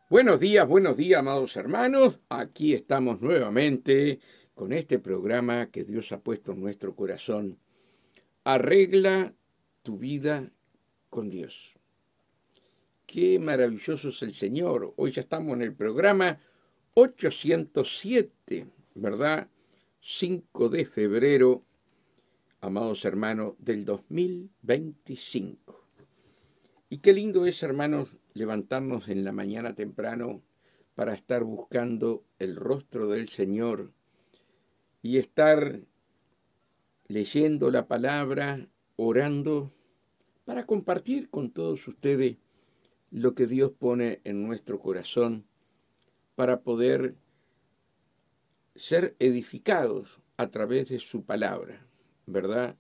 buenos días, amados hermanos. Aquí estamos nuevamente con este programa que Dios ha puesto en nuestro corazón. Arregla tu vida con Dios. Qué maravilloso es el Señor. Hoy ya estamos en el programa 807, ¿verdad? 5 de febrero, amados hermanos, del 2025. Y qué lindo es, hermanos, levantarnos en la mañana temprano para estar buscando el rostro del Señor y estar leyendo la palabra, orando, para compartir con todos ustedes lo que Dios pone en nuestro corazón para poder ser edificados a través de su palabra, ¿verdad?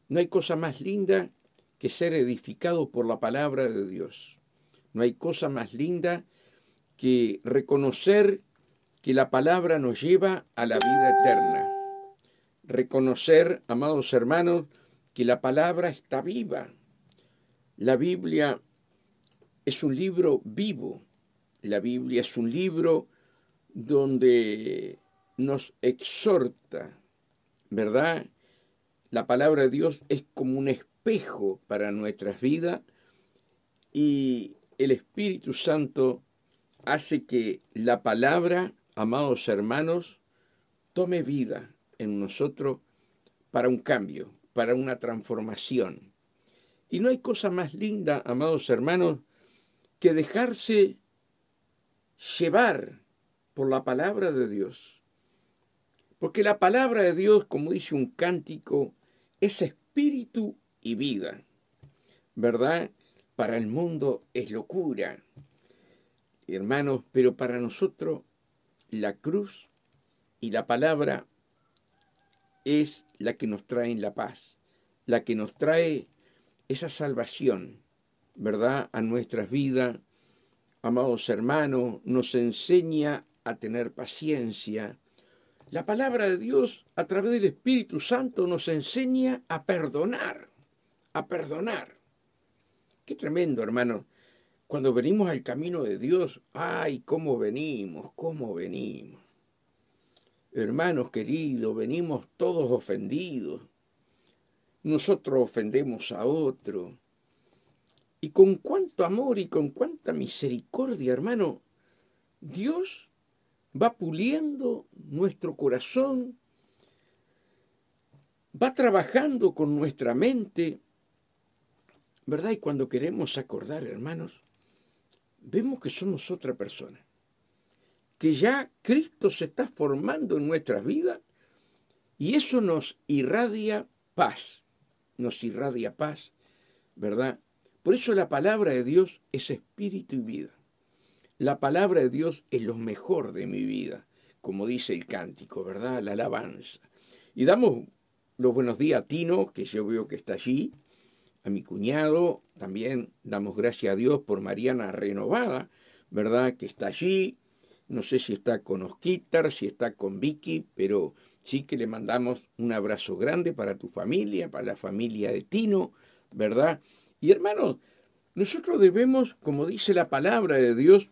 No hay cosa más linda que ser edificado por la palabra de Dios. No hay cosa más linda que reconocer que la palabra nos lleva a la vida eterna. Reconocer, amados hermanos, que la palabra está viva. La Biblia es un libro vivo. La Biblia es un libro donde nos exhorta, ¿verdad? La palabra de Dios es como un espejo para nuestras vidas y el Espíritu Santo hace que la palabra, amados hermanos, tome vida en nosotros para un cambio, para una transformación. Y no hay cosa más linda, amados hermanos, que dejarse llevar por la palabra de Dios. Porque la palabra de Dios, como dice un cántico, es espíritu y vida, ¿verdad? Para el mundo es locura, hermanos, pero para nosotros la cruz y la palabra es la que nos trae la paz, la que nos trae esa salvación, ¿verdad? A nuestras vidas, amados hermanos, nos enseña a tener paciencia. La palabra de Dios, a través del Espíritu Santo, nos enseña a perdonar, a perdonar. Qué tremendo, hermano. Cuando venimos al camino de Dios, ¡ay, cómo venimos, cómo venimos! Hermanos queridos, venimos todos ofendidos. Nosotros ofendemos a otro. Y con cuánto amor y con cuánta misericordia, hermano, Dios va puliendo nuestro corazón, va trabajando con nuestra mente, ¿verdad? Y cuando queremos acordar, hermanos, vemos que somos otra persona, que ya Cristo se está formando en nuestras vidas y eso nos irradia paz, ¿verdad? Por eso la palabra de Dios es espíritu y vida. La palabra de Dios es lo mejor de mi vida, como dice el cántico, ¿verdad? La alabanza. Y damos los buenos días a Tino, que yo veo que está allí, a mi cuñado, también damos gracias a Dios por Mariana Renovada, ¿verdad? Que está allí. No sé si está con Osquitar, si está con Vicky, pero sí que le mandamos un abrazo grande para tu familia, para la familia de Tino, ¿verdad? Y hermanos, nosotros debemos, como dice la palabra de Dios,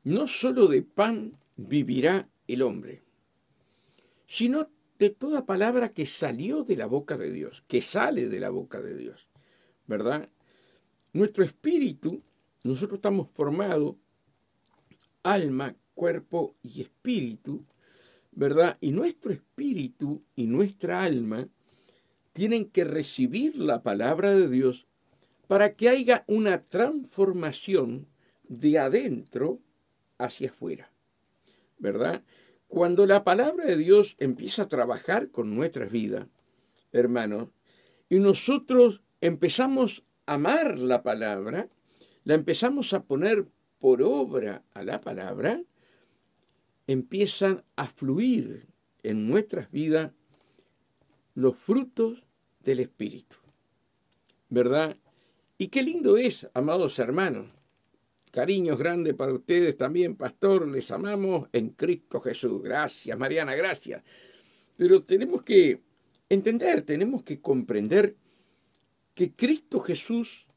no solo de pan vivirá el hombre, sino de toda palabra que salió de la boca de Dios, que sale de la boca de Dios, ¿verdad? Nuestro espíritu, nosotros estamos formados, alma, cuerpo y espíritu, ¿verdad? Y nuestro espíritu y nuestra alma tienen que recibir la palabra de Dios para que haya una transformación de adentro hacia afuera, ¿verdad? Cuando la palabra de Dios empieza a trabajar con nuestras vidas, hermanos, y nosotros empezamos a amar la palabra, la empezamos a poner por obra a la palabra, empiezan a fluir en nuestras vidas los frutos del Espíritu, ¿verdad? Y qué lindo es, amados hermanos. Cariños grandes para ustedes también, pastor. Les amamos en Cristo Jesús. Gracias, Mariana, gracias. Pero tenemos que entender, tenemos que comprender que Cristo Jesús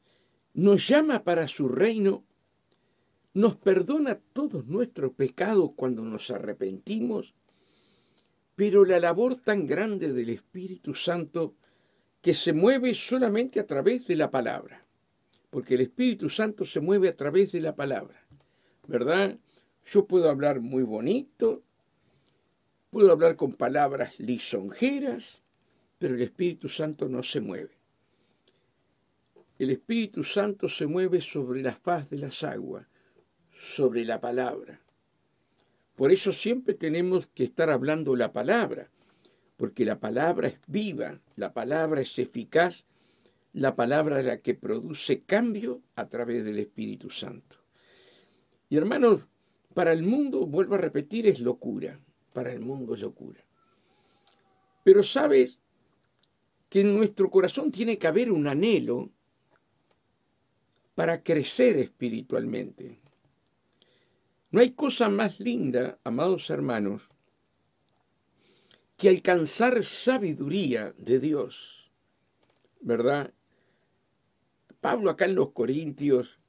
nos llama para su reino, nos perdona todos nuestros pecados cuando nos arrepentimos, pero la labor tan grande del Espíritu Santo que se mueve solamente a través de la palabra, porque el Espíritu Santo se mueve a través de la palabra, ¿verdad? Yo puedo hablar muy bonito, puedo hablar con palabras lisonjeras, pero el Espíritu Santo no se mueve. El Espíritu Santo se mueve sobre la faz de las aguas, sobre la palabra. Por eso siempre tenemos que estar hablando la palabra, porque la palabra es viva, la palabra es eficaz, la palabra es la que produce cambio a través del Espíritu Santo. Y hermanos, para el mundo, vuelvo a repetir, es locura. Para el mundo es locura. Pero sabes que en nuestro corazón tiene que haber un anhelo para crecer espiritualmente. No hay cosa más linda, amados hermanos, que alcanzar sabiduría de Dios, ¿verdad? Pablo acá en los Corintios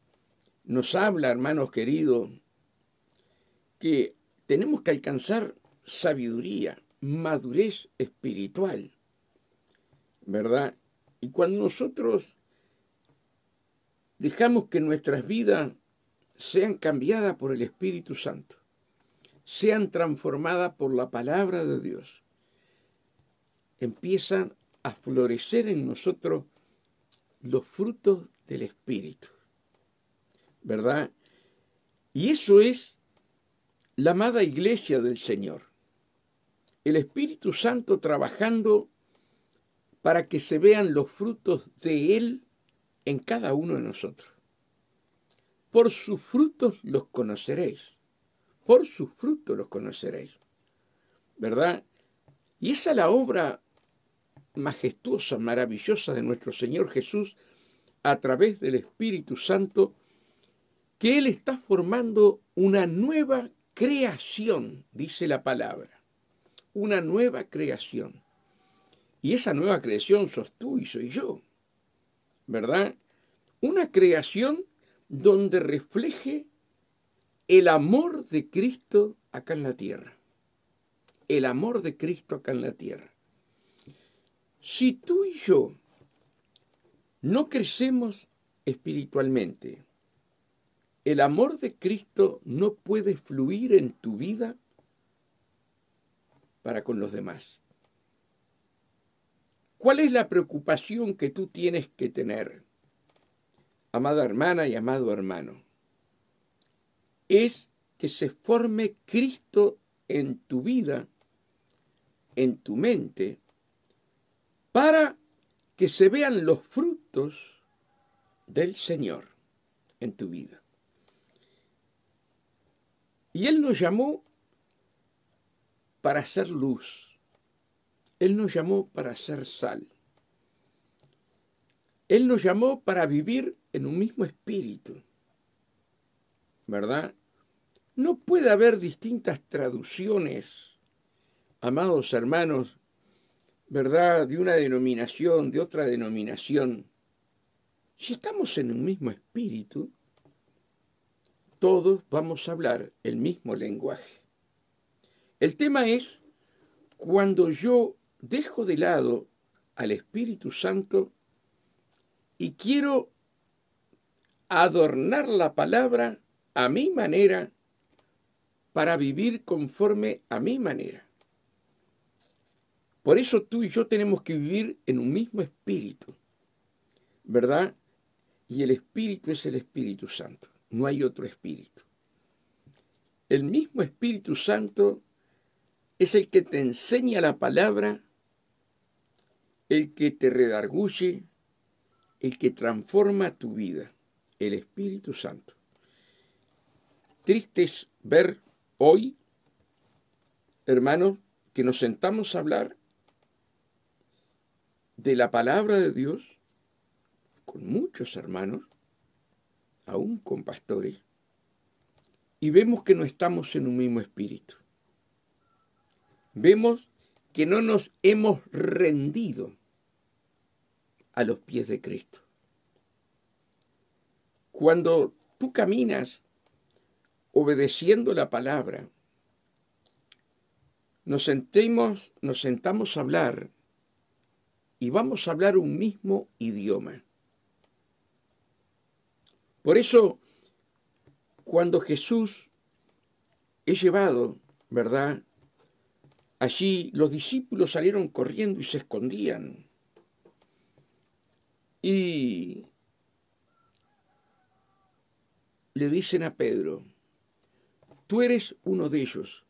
nos habla, hermanos queridos, que tenemos que alcanzar sabiduría, madurez espiritual, ¿verdad? Y cuando nosotros dejamos que nuestras vidas sean cambiadas por el Espíritu Santo, sean transformadas por la palabra de Dios, empiezan a florecer en nosotros los frutos del Espíritu, ¿verdad? Y eso es la amada iglesia del Señor. El Espíritu Santo trabajando para que se vean los frutos de Él en cada uno de nosotros. Por sus frutos los conoceréis. Por sus frutos los conoceréis. ¿Verdad? Y esa es la obra majestuosa, maravillosa de nuestro Señor Jesús a través del Espíritu Santo, que Él está formando una nueva creación, dice la palabra. Una nueva creación. Y esa nueva creación sos tú y soy yo, ¿verdad? Una creación donde refleje el amor de Cristo acá en la tierra. El amor de Cristo acá en la tierra. Si tú y yo no crecemos espiritualmente, el amor de Cristo no puede fluir en tu vida para con los demás. ¿Cuál es la preocupación que tú tienes que tener, amada hermana y amado hermano? Es que se forme Cristo en tu vida, en tu mente, para que se vean los frutos del Señor en tu vida. Y Él nos llamó para hacer luz. Él nos llamó para hacer sal. Él nos llamó para vivir en un mismo espíritu, ¿verdad? No puede haber distintas traducciones, amados hermanos, ¿verdad? De una denominación, de otra denominación. Si estamos en un mismo espíritu, todos vamos a hablar el mismo lenguaje. El tema es cuando yo dejo de lado al Espíritu Santo y quiero adornar la palabra a mi manera para vivir conforme a mi manera. Por eso tú y yo tenemos que vivir en un mismo espíritu, ¿verdad? Y el Espíritu es el Espíritu Santo, no hay otro espíritu. El mismo Espíritu Santo es el que te enseña la palabra, el que te redarguye, el que transforma tu vida, el Espíritu Santo. Triste es ver hoy, hermanos, que nos sentamos a hablar de la palabra de Dios con muchos hermanos, aún con pastores, y vemos que no estamos en un mismo espíritu. Vemos que no nos hemos rendido a los pies de Cristo. Cuando tú caminas obedeciendo la palabra, nos sentamos a hablar y vamos a hablar un mismo idioma. Por eso, cuando Jesús es llevado, ¿verdad? Allí los discípulos salieron corriendo y se escondían. Y le dicen a Pedro, tú eres uno de ellos,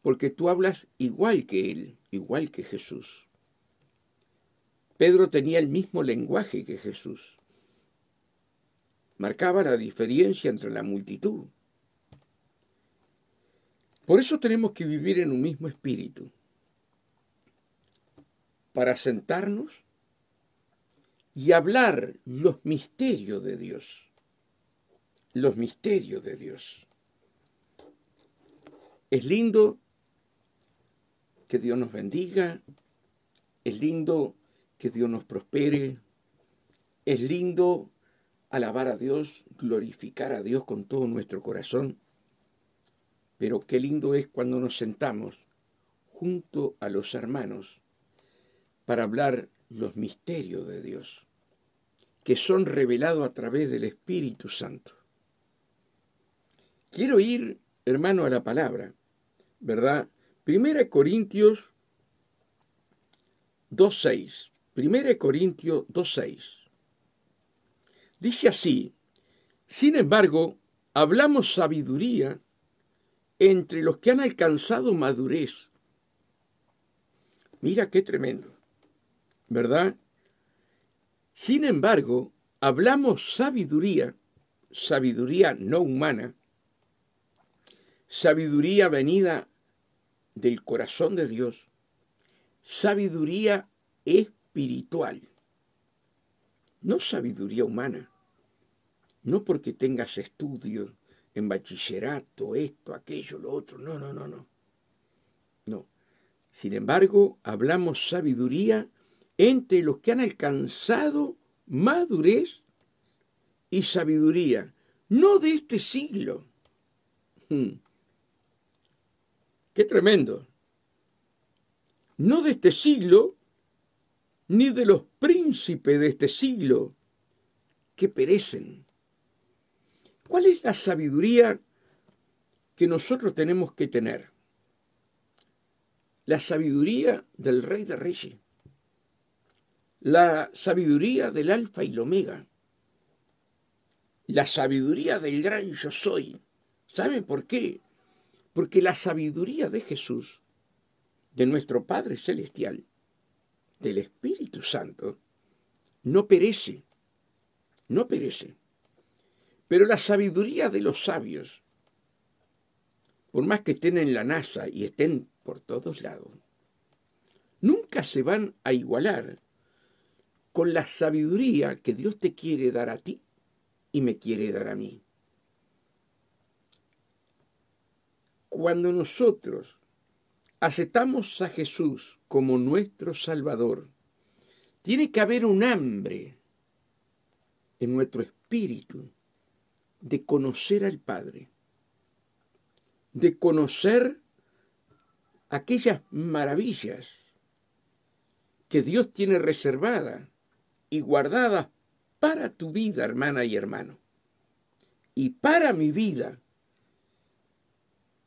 porque tú hablas igual que él, igual que Jesús. Pedro tenía el mismo lenguaje que Jesús. Marcaba la diferencia entre la multitud. Por eso tenemos que vivir en un mismo espíritu, para sentarnos y hablar los misterios de Dios. Los misterios de Dios. Es lindo que Dios nos bendiga, es lindo que Dios nos prospere, es lindo alabar a Dios, glorificar a Dios con todo nuestro corazón, pero qué lindo es cuando nos sentamos junto a los hermanos para hablar los misterios de Dios, que son revelados a través del Espíritu Santo. Quiero ir, hermano, a la palabra, ¿verdad? 1 Corintios 2:6. 1 Corintios 2:6. Dice así, sin embargo, hablamos sabiduría entre los que han alcanzado madurez. Mira qué tremendo, ¿verdad? Sin embargo, hablamos sabiduría, sabiduría no humana, sabiduría venida del corazón de Dios, sabiduría espiritual, no sabiduría humana, no porque tengas estudios en bachillerato, esto, aquello, lo otro, no. No. Sin embargo, hablamos sabiduría entre los que han alcanzado madurez y sabiduría, no de este siglo. ¡Qué tremendo! No de este siglo, ni de los príncipes de este siglo, que perecen. ¿Cuál es la sabiduría que nosotros tenemos que tener? La sabiduría del Rey de Reyes, la sabiduría del Alfa y el Omega, la sabiduría del gran yo soy. ¿Saben por qué? Porque la sabiduría de Jesús, de nuestro Padre Celestial, del Espíritu Santo, no perece, no perece. Pero la sabiduría de los sabios, por más que estén en la NASA y estén por todos lados, nunca se van a igualar con la sabiduría que Dios te quiere dar a ti y me quiere dar a mí. Cuando nosotros aceptamos a Jesús como nuestro Salvador, tiene que haber un hambre en nuestro espíritu de conocer al Padre, de conocer aquellas maravillas que Dios tiene reservadas y guardadas para tu vida, hermana y hermano, y para mi vida.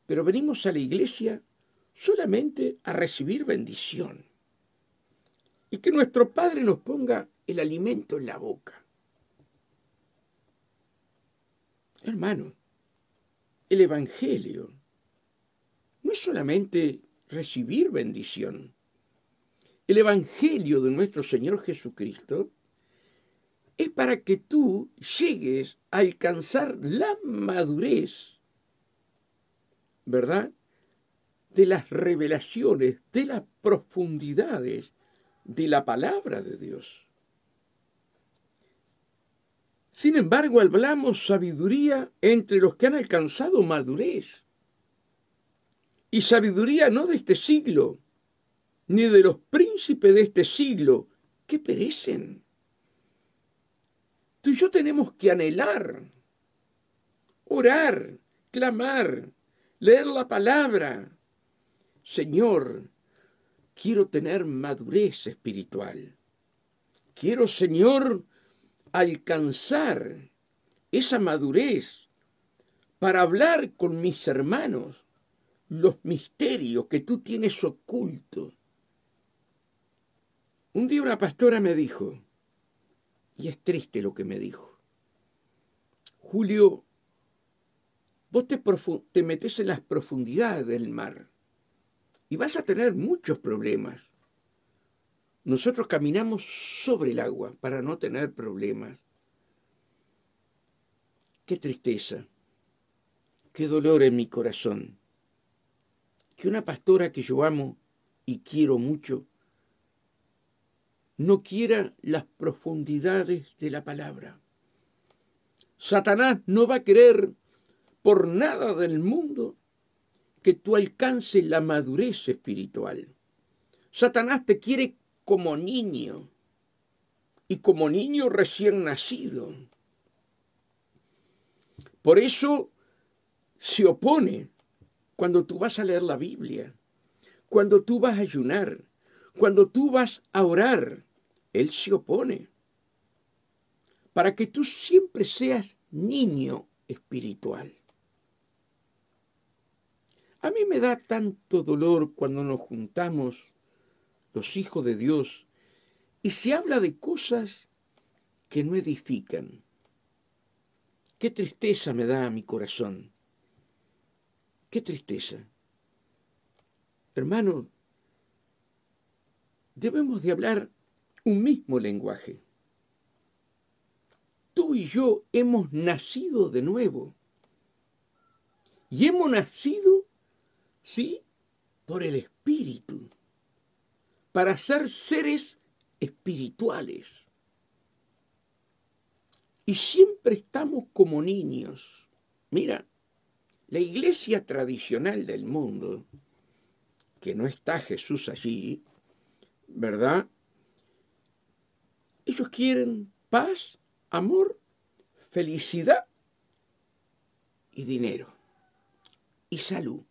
Pero venimos a la iglesia solamente a recibir bendición y que nuestro Padre nos ponga el alimento en la boca. Hermano, el Evangelio no es solamente recibir bendición. El Evangelio de nuestro Señor Jesucristo es para que tú llegues a alcanzar la madurez, ¿verdad?, de las revelaciones, de las profundidades de la palabra de Dios. Sin embargo, hablamos sabiduría entre los que han alcanzado madurez. Y sabiduría no de este siglo, ni de los príncipes de este siglo, que perecen. Tú y yo tenemos que anhelar orar, clamar, leer la palabra. Señor, quiero tener madurez espiritual. Quiero, Señor, alcanzar esa madurez para hablar con mis hermanos los misterios que tú tienes ocultos. Un día una pastora me dijo, y es triste lo que me dijo: Julio, vos te metés en las profundidades del mar y vas a tener muchos problemas. Nosotros caminamos sobre el agua para no tener problemas. Qué tristeza, qué dolor en mi corazón, que una pastora que yo amo y quiero mucho no quiera las profundidades de la palabra. Satanás no va a querer por nada del mundo que tú alcances la madurez espiritual. Satanás te quiere como niño, y como niño recién nacido. Por eso se opone cuando tú vas a leer la Biblia, cuando tú vas a ayunar, cuando tú vas a orar. Él se opone para que tú siempre seas niño espiritual. A mí me da tanto dolor cuando nos juntamos los hijos de Dios y se habla de cosas que no edifican. Qué tristeza me da a mi corazón. Qué tristeza. Hermano, debemos de hablar un mismo lenguaje. Tú y yo hemos nacido de nuevo. Y hemos nacido, sí, por el Espíritu, para ser seres espirituales. Y siempre estamos como niños. Mira, la iglesia tradicional del mundo, que no está Jesús allí, ¿verdad? Ellos quieren paz, amor, felicidad y dinero y salud.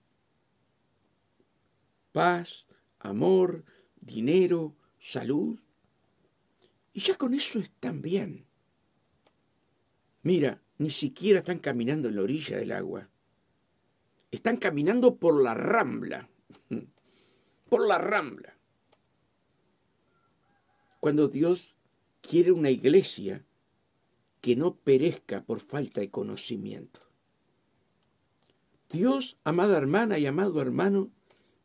Paz, amor, dinero, salud. Y ya con eso están bien. Mira, ni siquiera están caminando en la orilla del agua. Están caminando por la rambla. Por la rambla. Cuando Dios quiere una iglesia que no perezca por falta de conocimiento. Dios, amada hermana y amado hermano,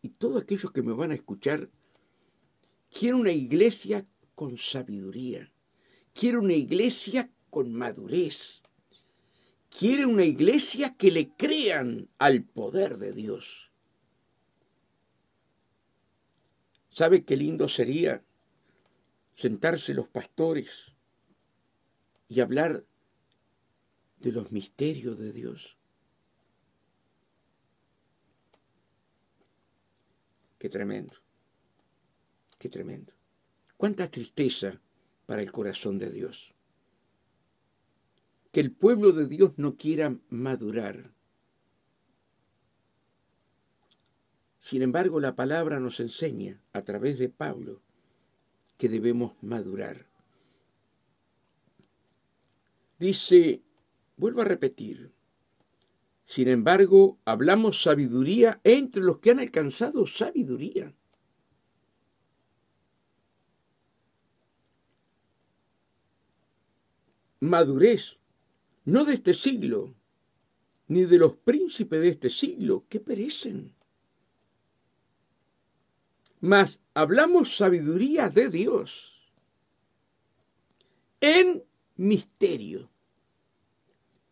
y todos aquellos que me van a escuchar, quiere una iglesia con sabiduría. Quiere una iglesia con madurez. Quiere una iglesia que le crean al poder de Dios. ¿Sabe qué lindo sería sentarse los pastores y hablar de los misterios de Dios? Qué tremendo, qué tremendo. Cuánta tristeza para el corazón de Dios. Que el pueblo de Dios no quiera madurar. Sin embargo, la palabra nos enseña, a través de Pablo, que debemos madurar. Dice, vuelvo a repetir, sin embargo, hablamos sabiduría entre los que han alcanzado sabiduría. Madurez, no de este siglo, ni de los príncipes de este siglo, que perecen. Mas hablamos sabiduría de Dios en misterio.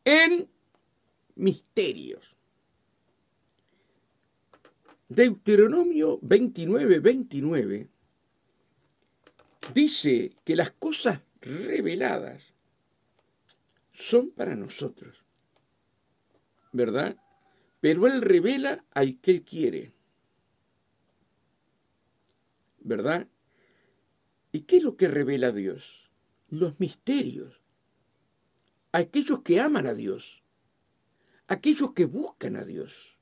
En misterios. Deuteronomio 29:29 dice que las cosas reveladas son para nosotros, ¿verdad? Pero Él revela al que Él quiere, ¿verdad? ¿Y qué es lo que revela Dios? Los misterios. Aquellos que aman a Dios, aquellos que buscan a Dios.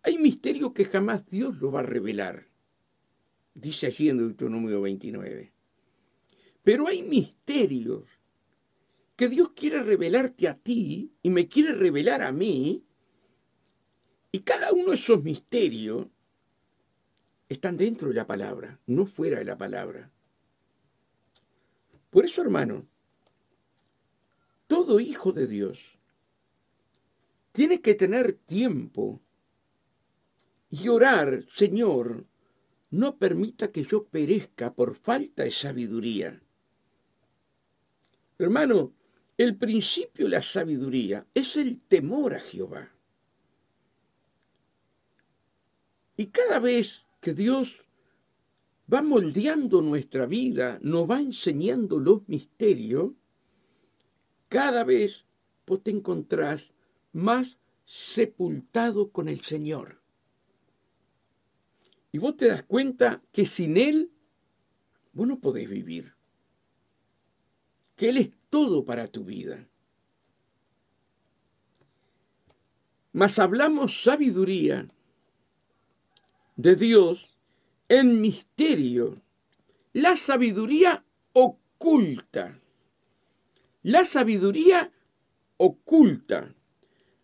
Hay misterios que jamás Dios lo va a revelar, dice allí en Deuteronomio 29. Pero hay misterios que Dios quiere revelarte a ti y me quiere revelar a mí, y cada uno de esos misterios están dentro de la palabra, no fuera de la palabra. Por eso, hermano, todo hijo de Dios tiene que tener tiempo y orar: Señor, no permita que yo perezca por falta de sabiduría. Hermano, el principio de la sabiduría es el temor a Jehová. Y cada vez que Dios va moldeando nuestra vida, nos va enseñando los misterios, cada vez vos te encontrás más sepultado con el Señor. Y vos te das cuenta que sin Él vos no podés vivir, que Él es todo para tu vida. Mas hablamos sabiduría de Dios en misterio, la sabiduría oculta,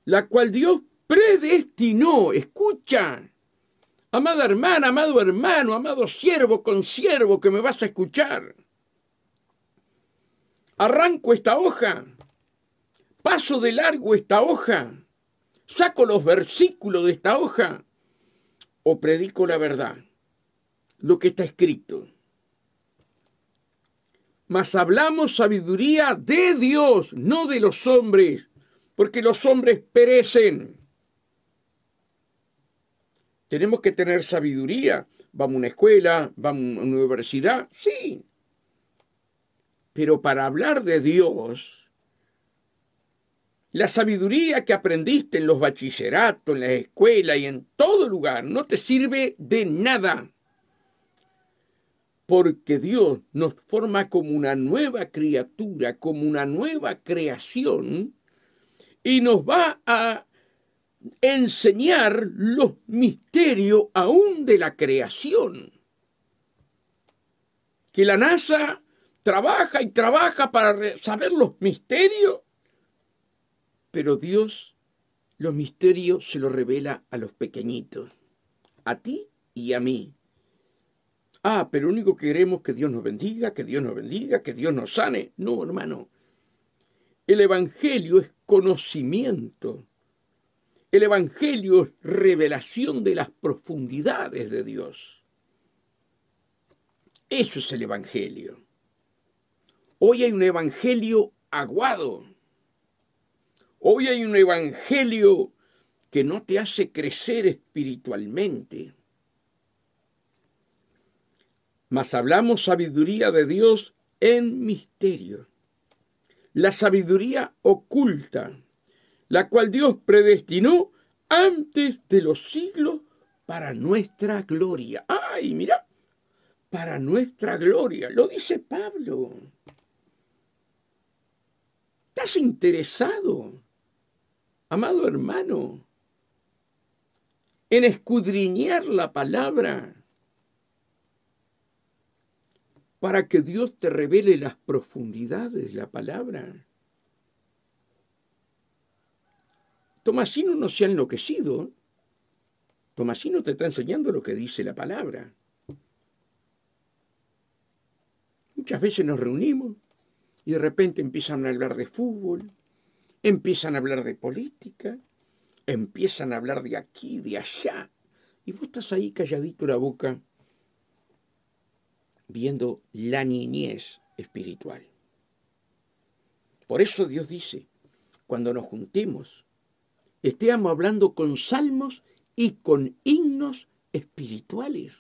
la cual Dios predestinó. Escucha, amada hermana, amado hermano, amado siervo, consiervo que me vas a escuchar. Arranco esta hoja, paso de largo esta hoja, saco los versículos de esta hoja o predico la verdad, lo que está escrito. Mas hablamos sabiduría de Dios, no de los hombres, porque los hombres perecen. Tenemos que tener sabiduría. Vamos a una escuela, vamos a una universidad, sí. Pero para hablar de Dios, la sabiduría que aprendiste en los bachilleratos, en la escuela y en todo lugar, no te sirve de nada. Porque Dios nos forma como una nueva criatura, como una nueva creación, y nos va a enseñar los misterios aún de la creación. Que la NASA trabaja y trabaja para saber los misterios, pero Dios los misterios se los revela a los pequeñitos, a ti y a mí. Pero lo único que queremos es que Dios nos bendiga, que Dios nos bendiga, que Dios nos sane. No, hermano. El Evangelio es conocimiento. El Evangelio es revelación de las profundidades de Dios. Eso es el Evangelio. Hoy hay un Evangelio aguado. Hoy hay un Evangelio que no te hace crecer espiritualmente. Mas hablamos sabiduría de Dios en misterio, la sabiduría oculta, la cual Dios predestinó antes de los siglos para nuestra gloria. ¡Ay, mira! Para nuestra gloria, lo dice Pablo. ¿Estás interesado, amado hermano, en escudriñar la palabra para que Dios te revele las profundidades de la palabra? Tomasino no se ha enloquecido. Tomasino te está enseñando lo que dice la palabra. Muchas veces nos reunimos y de repente empiezan a hablar de fútbol, empiezan a hablar de política, empiezan a hablar de aquí, de allá, y vos estás ahí calladito la boca, viendo la niñez espiritual. Por eso Dios dice, cuando nos juntemos, estemos hablando con salmos y con himnos espirituales.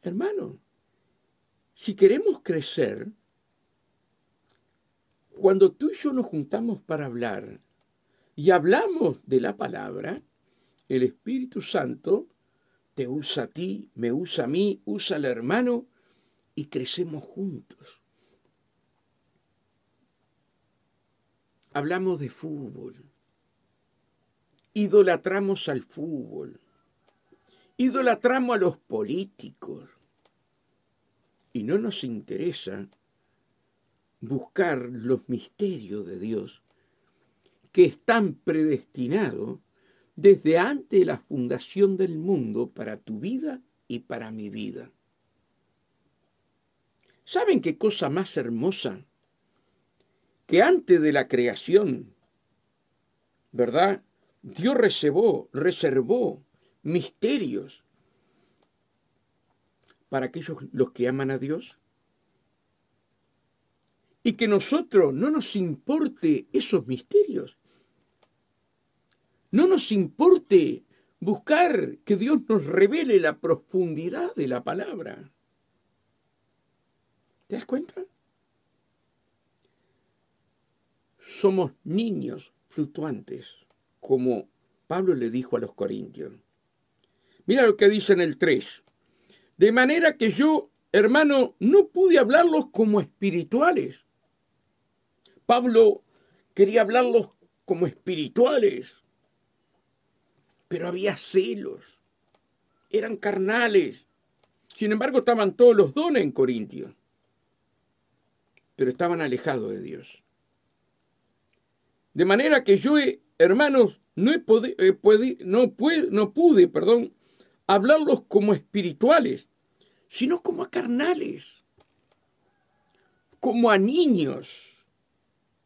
Hermano, si queremos crecer, cuando tú y yo nos juntamos para hablar y hablamos de la palabra, el Espíritu Santo te usa a ti, me usa a mí, usa al hermano y crecemos juntos. hablamos de fútbol, idolatramos al fútbol, idolatramos a los políticos y no nos interesa buscar los misterios de Dios que están predestinados desde antes de la fundación del mundo para tu vida y para mi vida. ¿Saben qué cosa más hermosa? Que antes de la creación, ¿verdad? Dios reservó misterios para aquellos los que aman a Dios. Y que nosotros no nos importe esos misterios. No nos importe buscar que Dios nos revele la profundidad de la palabra. ¿Te das cuenta? Somos niños fluctuantes, como Pablo le dijo a los corintios. Mira lo que dice en el 3. De manera que yo, hermano, no pude hablarlos como espirituales. Pablo quería hablarlos como espirituales, pero había celos, eran carnales. Sin embargo, estaban todos los dones en Corintios, pero estaban alejados de Dios. De manera que yo, hermanos, no pude hablarlos como espirituales, sino como a carnales, como a niños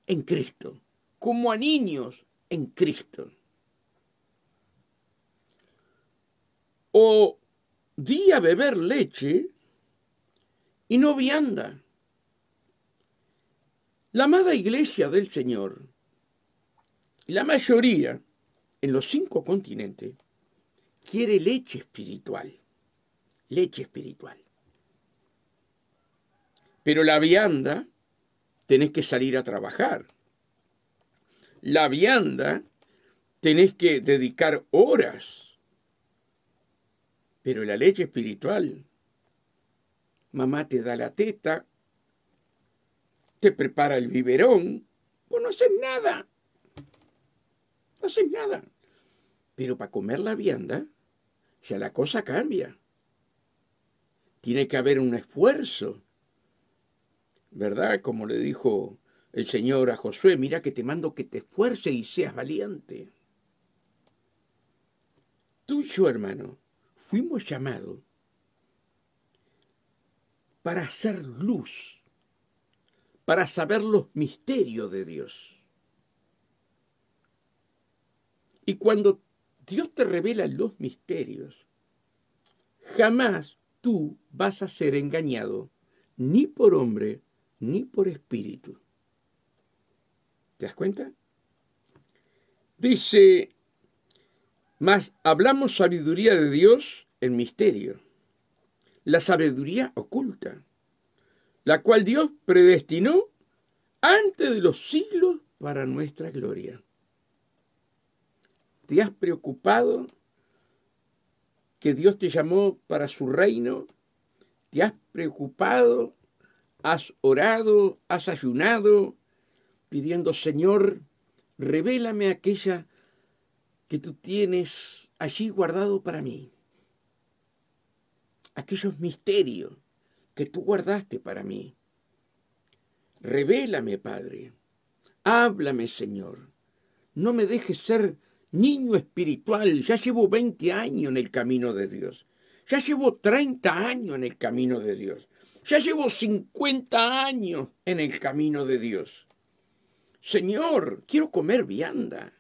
en Cristo, como a niños en Cristo. O di a beber leche y no vianda. La amada iglesia del Señor, la mayoría en los 5 continentes, quiere leche espiritual. Leche espiritual. Pero la vianda, tenés que salir a trabajar. La vianda, tenés que dedicar horas. Pero la leche espiritual, mamá te da la teta, te prepara el biberón, vos no haces nada. No haces nada. Pero para comer la vianda, ya la cosa cambia. Tiene que haber un esfuerzo, ¿verdad? Como le dijo el Señor a Josué, mira que te mando que te esfuerces y seas valiente. Tú y yo, hermano, fuimos llamados para hacer luz, para saber los misterios de Dios. Y cuando Dios te revela los misterios, jamás tú vas a ser engañado ni por hombre ni por espíritu. ¿Te das cuenta? Dice, mas hablamos sabiduría de Dios en misterio, la sabiduría oculta, la cual Dios predestinó antes de los siglos para nuestra gloria. ¿Te has preocupado que Dios te llamó para su reino? ¿Te has preocupado? ¿Has orado? ¿Has ayunado? Pidiendo, Señor, revélame aquella que tú tienes allí guardado para mí. Aquellos misterios que tú guardaste para mí. Revélame, Padre. Háblame, Señor. No me dejes ser niño espiritual. Ya llevo 20 años en el camino de Dios. Ya llevo 30 años en el camino de Dios. Ya llevo 50 años en el camino de Dios. Señor, quiero comer vianda.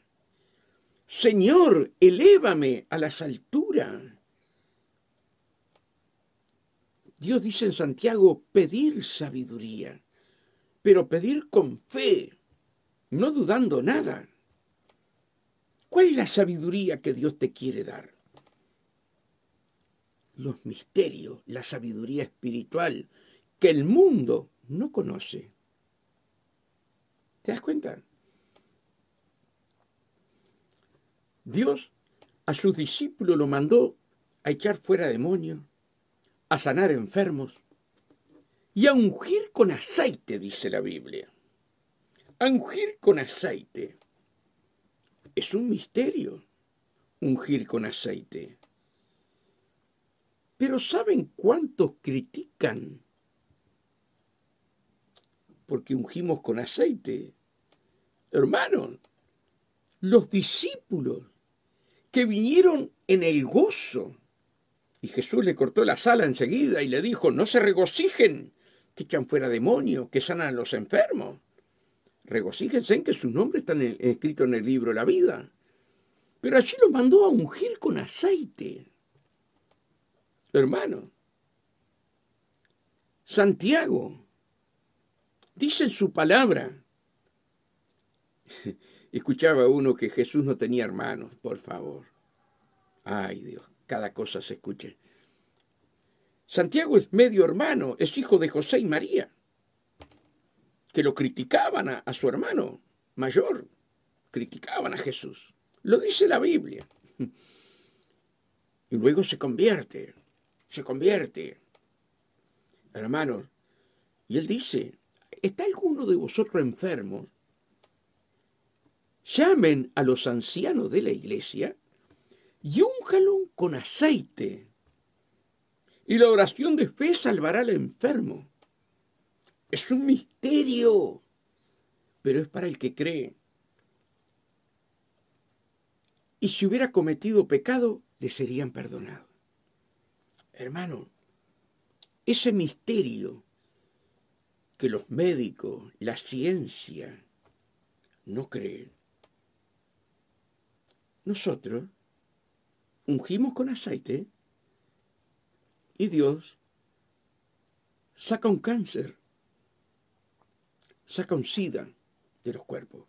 Señor, elévame a las alturas. Dios dice en Santiago, pedir sabiduría, pero pedir con fe, no dudando nada. ¿Cuál es la sabiduría que Dios te quiere dar? Los misterios, la sabiduría espiritual que el mundo no conoce. ¿Te das cuenta? Dios a sus discípulos lo mandó a echar fuera demonios, a sanar enfermos y a ungir con aceite, dice la Biblia. a ungir con aceite. Es un misterio ungir con aceite. Pero ¿saben cuántos critican porque ungimos con aceite? Hermanos, los discípulos que vinieron en el gozo, y Jesús le cortó la sala enseguida y le dijo, no se regocijen, que echan fuera demonios, que sanan a los enfermos. Regocíjense en que sus nombres están escritos en el libro de la vida. Pero allí los mandó a ungir con aceite. Hermano, Santiago dice en su palabra, escuchaba uno que Jesús no tenía hermanos, por favor. Ay Dios, cada cosa se escucha. Santiago es medio hermano, es hijo de José y María, que lo criticaban a su hermano mayor, criticaban a Jesús. Lo dice la Biblia. Y luego se convierte. Hermanos, y él dice, ¿está alguno de vosotros enfermos? Llamen a los ancianos de la iglesia y únjanlo con aceite. Y la oración de fe salvará al enfermo. Es un misterio, pero es para el que cree. Y si hubiera cometido pecado, le serían perdonados. Hermano, ese misterio que los médicos, la ciencia, no creen. Nosotros ungimos con aceite y Dios saca un cáncer, saca un SIDA de los cuerpos,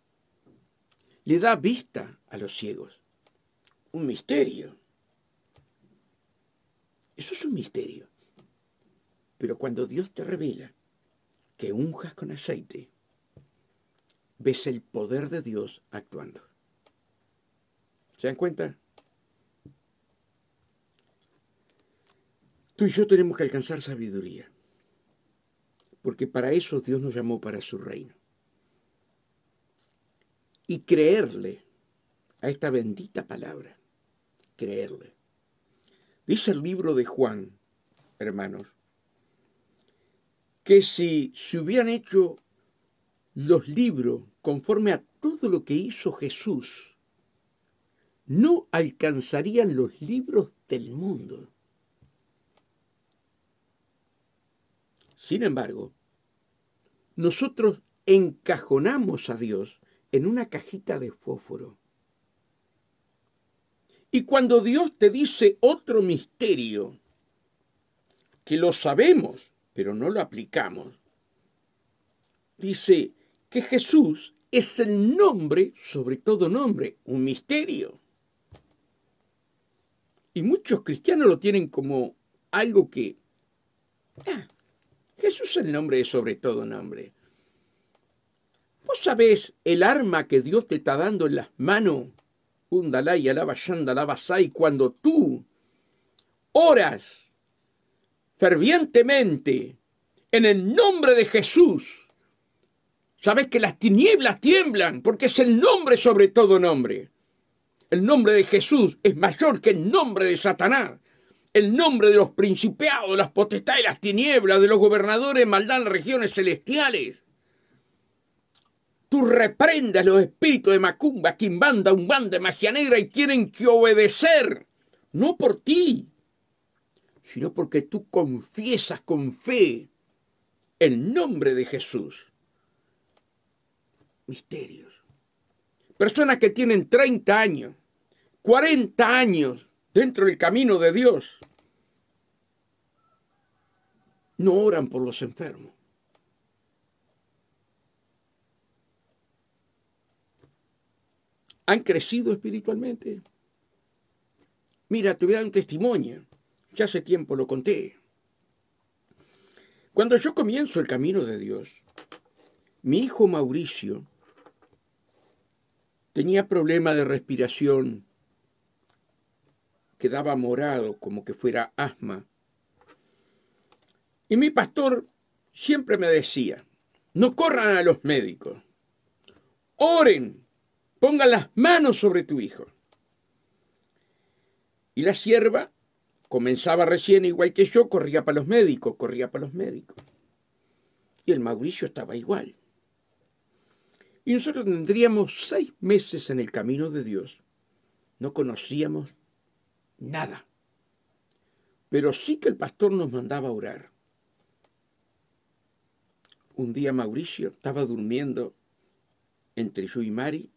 le da vista a los ciegos. Un misterio. Eso es un misterio. Pero cuando Dios te revela que unjas con aceite, ves el poder de Dios actuando. ¿Se dan cuenta? Tú y yo tenemos que alcanzar sabiduría, porque para eso Dios nos llamó para su reino. Y creerle a esta bendita palabra, creerle. Dice el libro de Juan, hermanos, que si se hubieran hecho los libros conforme a todo lo que hizo Jesús, no alcanzarían los libros del mundo. Sin embargo, nosotros encajonamos a Dios en una cajita de fósforo. Y cuando Dios te dice otro misterio, que lo sabemos, pero no lo aplicamos, dice que Jesús es el nombre sobre todo nombre, un misterio. Y muchos cristianos lo tienen como algo que, Jesús es el nombre sobre todo nombre. ¿Vos sabés el arma que Dios te está dando en las manos? Undalay, alaba, yandalaba, sai, cuando tú oras fervientemente en el nombre de Jesús, sabés que las tinieblas tiemblan, porque es el nombre sobre todo nombre. El nombre de Jesús es mayor que el nombre de Satanás. El nombre de los principados, de las potestades, las tinieblas, de los gobernadores de maldad en las regiones celestiales. Tú reprendas los espíritus de macumba, quimbanda, umbanda, magia negra y tienen que obedecer, no por ti, sino porque tú confiesas con fe el nombre de Jesús. Misterios. Personas que tienen 30 años, 40 años dentro del camino de Dios, no oran por los enfermos. ¿Han crecido espiritualmente? Mira, te voy a dar un testimonio. Ya hace tiempo lo conté. Cuando yo comienzo el camino de Dios, mi hijo Mauricio tenía problemas de respiración, quedaba morado como que fuera asma. Y mi pastor siempre me decía, no corran a los médicos. oren, pongan las manos sobre tu hijo. Y la sierva comenzaba recién, igual que yo, corría para los médicos. Y el Mauricio estaba igual. Y nosotros tendríamos 6 meses en el camino de Dios. No conocíamos nada. Pero sí que el pastor nos mandaba a orar. Un día Mauricio estaba durmiendo entre yo y Mari.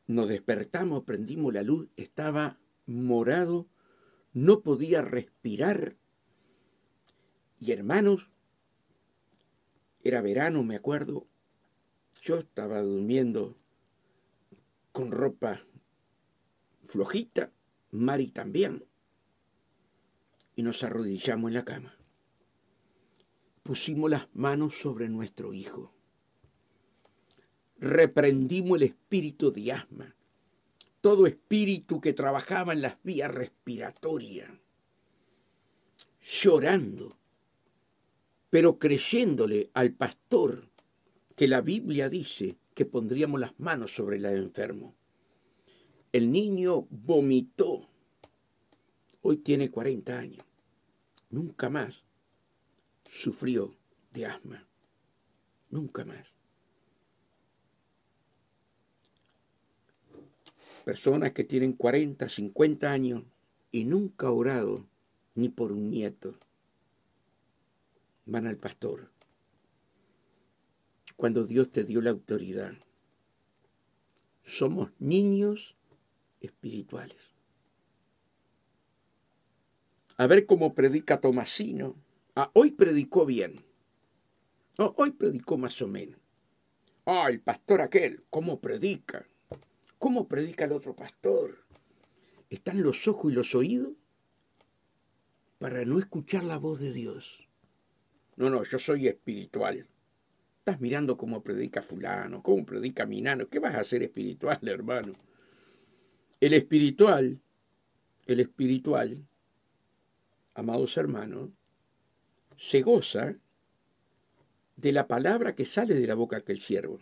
Nos despertamos, prendimos la luz, estaba morado, no podía respirar. Y hermanos, era verano, me acuerdo, yo estaba durmiendo con ropa flojita, Mari también. Y nos arrodillamos en la cama. Pusimos las manos sobre nuestro hijo. Reprendimos el espíritu de asma, todo espíritu que trabajaba en las vías respiratorias, llorando, pero creyéndole al pastor que la Biblia dice que pondríamos las manos sobre el enfermo. El niño vomitó. Hoy tiene 40 años. Nunca más sufrió de asma. Nunca más. Personas que tienen 40, 50 años y nunca han orado ni por un nieto, van al pastor. Cuando Dios te dio la autoridad, somos niños espirituales. A ver cómo predica Tomasino. Hoy predicó bien. Hoy predicó más o menos. El pastor aquel, ¿cómo predica? ¿Cómo predica el otro pastor? ¿Están los ojos y los oídos para no escuchar la voz de Dios? No, yo soy espiritual. Estás mirando cómo predica fulano, cómo predica minano. ¿Qué vas a hacer espiritual, hermano? El espiritual, amados hermanos, se goza de la palabra que sale de la boca de aquel siervo.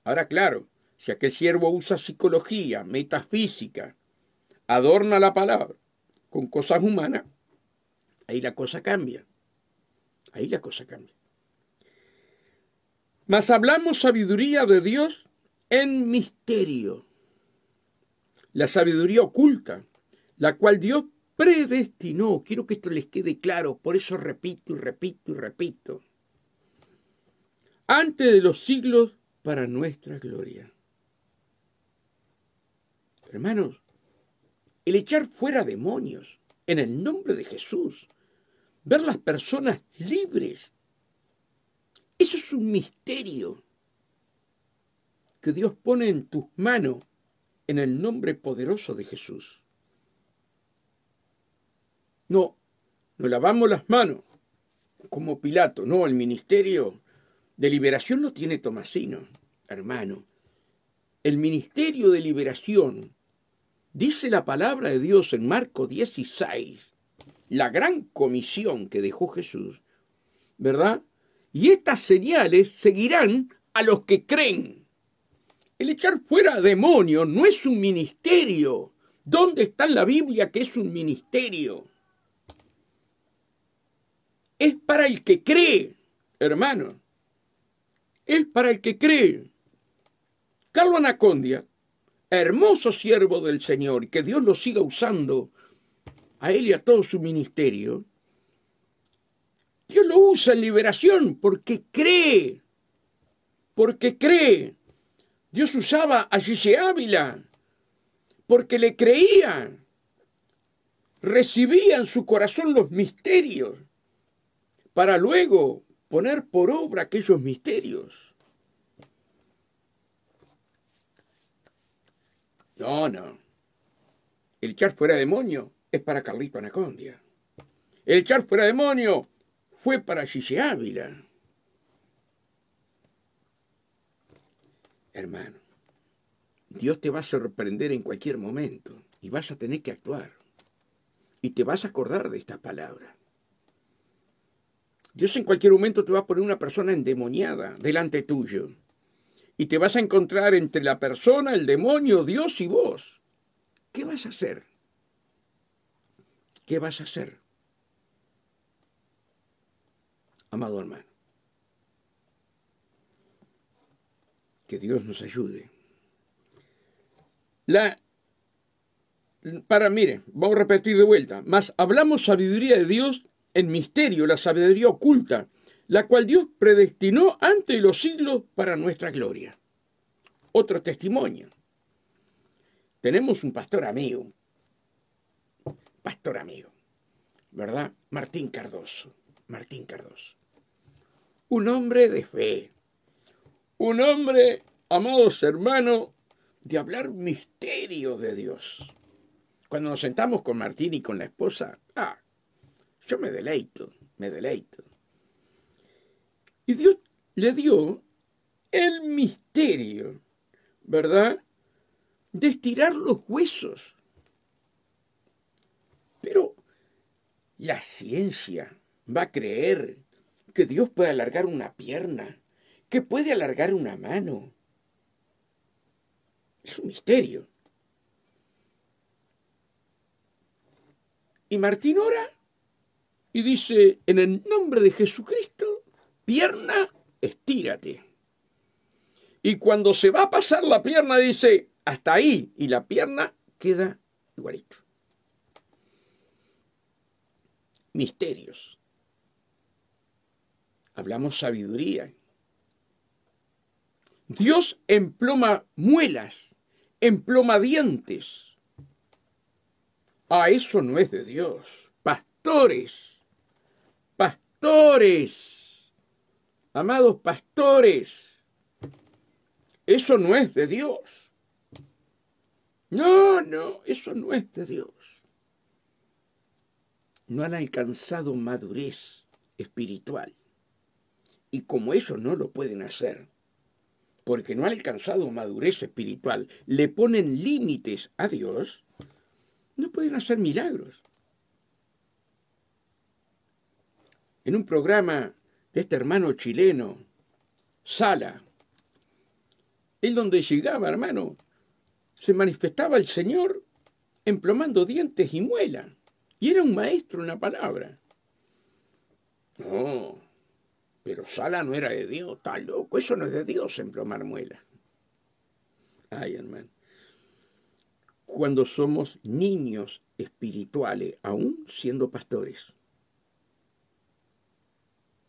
Ahora, claro, si aquel siervo usa psicología, metafísica, adorna la palabra con cosas humanas, ahí la cosa cambia. Mas hablamos sabiduría de Dios en misterio. La sabiduría oculta, la cual Dios predestinó. Quiero que esto les quede claro, por eso repito y repito y repito. Antes de los siglos, para nuestra gloria. Hermanos, el echar fuera demonios en el nombre de Jesús, ver las personas libres, eso es un misterio que Dios pone en tus manos en el nombre poderoso de Jesús. No, nos lavamos las manos como Pilato. No, el ministerio de liberación lo tiene Tomasino, hermano. El ministerio de liberación, dice la palabra de Dios en Marcos 16, la gran comisión que dejó Jesús, ¿verdad? Y estas señales seguirán a los que creen. El echar fuera demonios no es un ministerio. ¿Dónde está en la Biblia que es un ministerio? Es para el que cree, hermano. Es para el que cree. Carlos Anacondia, hermoso siervo del Señor, y que Dios lo siga usando a él y a todo su ministerio. Dios lo usa en liberación porque cree. Porque cree. Dios usaba a Gise Ávila porque le creía. Recibía en su corazón los misterios para luego poner por obra aquellos misterios. No. El echar fuera demonio es para Carlito Anacondia. El echar fuera demonio fue para Gise Ávila. Hermano, Dios te va a sorprender en cualquier momento y vas a tener que actuar. Y te vas a acordar de estas palabras. Dios en cualquier momento te va a poner una persona endemoniada delante tuyo. y te vas a encontrar entre la persona, el demonio, Dios y vos. ¿Qué vas a hacer? ¿Qué vas a hacer? Amado hermano, que Dios nos ayude. Mire, vamos a repetir de vuelta. Mas hablamos sabiduría de Dios en misterio, la sabiduría oculta, la cual Dios predestinó antes de los siglos para nuestra gloria. Otro testimonio. Tenemos un pastor amigo, ¿verdad? Martín Cardoso. Un hombre de fe. Un hombre, amados hermanos, de hablar misterios de Dios. Cuando nos sentamos con Martín y con la esposa, yo me deleito. Y Dios le dio el misterio, ¿verdad?, de estirar los huesos. Pero la ciencia va a creer que Dios puede alargar una pierna, que puede alargar una mano. Es un misterio. Y Martín ora y dice, en el nombre de Jesucristo, pierna, estírate. Y cuando se va a pasar la pierna dice, hasta ahí, y la pierna queda igualito. Misterios. Hablamos sabiduría. Dios emploma muelas, emploma dientes. Eso no es de Dios. Pastores, amados pastores, eso no es de Dios. No, eso no es de Dios. No han alcanzado madurez espiritual. Y como ellos no lo pueden hacer, porque no han alcanzado madurez espiritual, le ponen límites a Dios, no pueden hacer milagros. En un programa de este hermano chileno, Sala, en donde llegaba, hermano, se manifestaba el Señor emplomando dientes y muela. Y era un maestro en la palabra. No, pero Sala no era de Dios, está loco, eso no es de Dios, emplomar muela. Ay, hermano. Cuando somos niños espirituales, aún siendo pastores,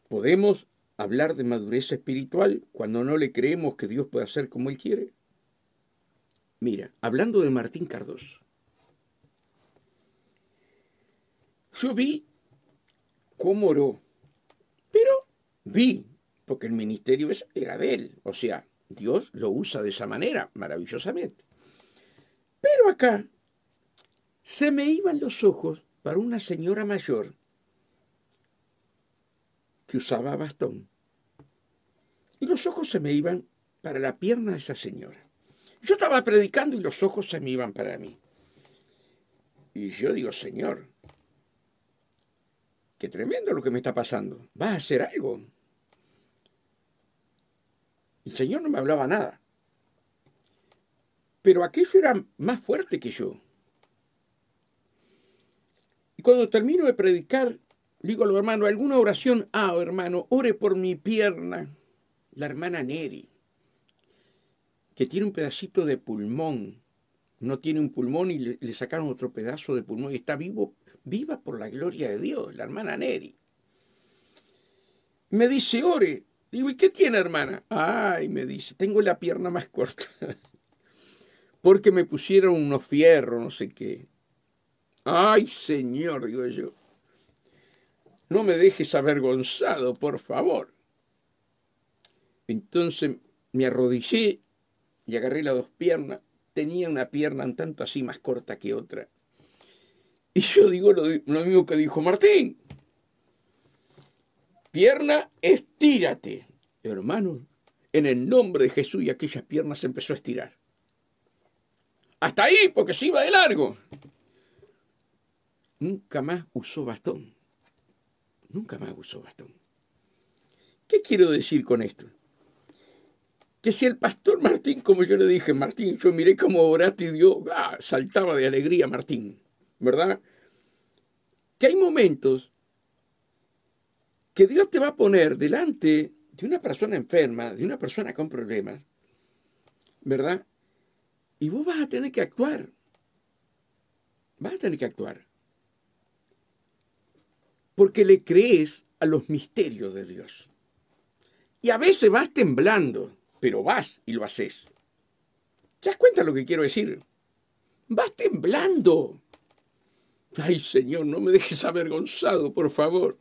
¿podemos hablar de madurez espiritual cuando no le creemos que Dios puede hacer como Él quiere? Mira, hablando de Martín Cardoso, yo vi cómo oró, pero vi, porque el ministerio era de él, o sea, Dios lo usa de esa manera, maravillosamente. Pero acá se me iban los ojos para una señora mayor que usaba bastón. Y los ojos se me iban para la pierna de esa señora. Yo estaba predicando y los ojos se me iban para mí. Y yo digo, Señor, qué tremendo lo que me está pasando. ¿Vas a hacer algo? El Señor no me hablaba nada. Pero aquello era más fuerte que yo. Y cuando termino de predicar, digo a los hermanos, ¿alguna oración? Hermano, ore por mi pierna. La hermana Neri, que tiene un pedacito de pulmón. No tiene un pulmón y le sacaron otro pedazo de pulmón y está viva por la gloria de Dios, la hermana Neri. Me dice, ore. Digo, ¿y qué tiene, hermana? Me dice, tengo la pierna más corta. Porque me pusieron unos fierros, no sé qué. Señor, digo yo. No me dejes avergonzado, por favor. Entonces me arrodillé y agarré las dos piernas. Tenía una pierna un tanto así más corta que otra. Y yo digo lo mismo que dijo Martín. Pierna, estírate. Hermano, en el nombre de Jesús, y aquella pierna se empezó a estirar. Hasta ahí, porque se iba de largo. Nunca más usó bastón. ¿Qué quiero decir con esto? que si el pastor Martín, como yo le dije, Martín, yo miré cómo oraste y Dios saltaba de alegría, Martín, ¿verdad? Que hay momentos que Dios te va a poner delante de una persona enferma, de una persona con problemas, ¿verdad? Y vos vas a tener que actuar. Vas a tener que actuar. Porque le crees a los misterios de Dios. Y a veces vas temblando, pero vas y lo haces. ¿Te das cuenta lo que quiero decir? Vas temblando. Ay, Señor, no me dejes avergonzado, por favor.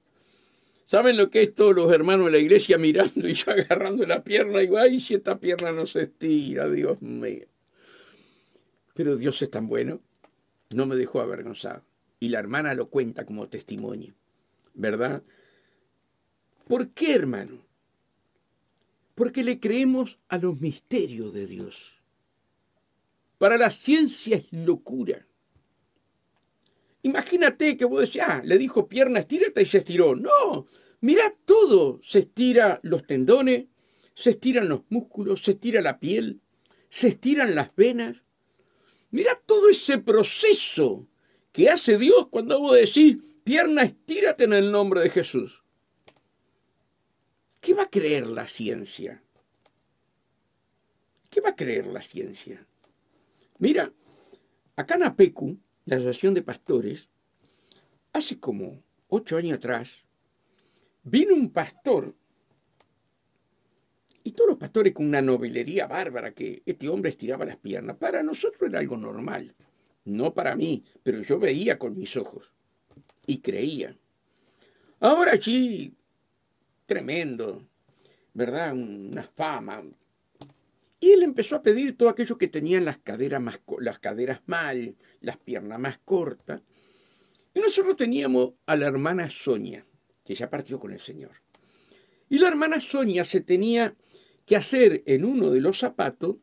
¿Saben lo que es todos los hermanos de la iglesia mirando y yo agarrando la pierna? Y digo, ay, si esta pierna no se estira, Dios mío. Pero Dios es tan bueno, no me dejó avergonzado. Y la hermana lo cuenta como testimonio, ¿verdad? ¿Por qué, hermano? Porque le creemos a los misterios de Dios. Para la ciencia es locura. Imagínate que vos decís, le dijo pierna, estírate y se estiró. No, mirá todo. Se estira los tendones, se estiran los músculos, se estira la piel, se estiran las venas. Mirá todo ese proceso que hace Dios cuando vos decís, pierna, estírate en el nombre de Jesús. ¿Qué va a creer la ciencia? ¿Qué va a creer la ciencia? Mira, acá en APECU, la Asociación de Pastores, hace como 8 años atrás, vino un pastor, y todos los pastores con una novelería bárbara, que este hombre estiraba las piernas. Para nosotros era algo normal, no para mí, pero yo veía con mis ojos y creía. Ahora sí, tremendo, ¿verdad? Una fama. Y él empezó a pedir todo aquello que tenían las caderas mal, las piernas más cortas. Y nosotros teníamos a la hermana Sonia, que ya partió con el Señor. Y la hermana Sonia se tenía que hacer en uno de los zapatos,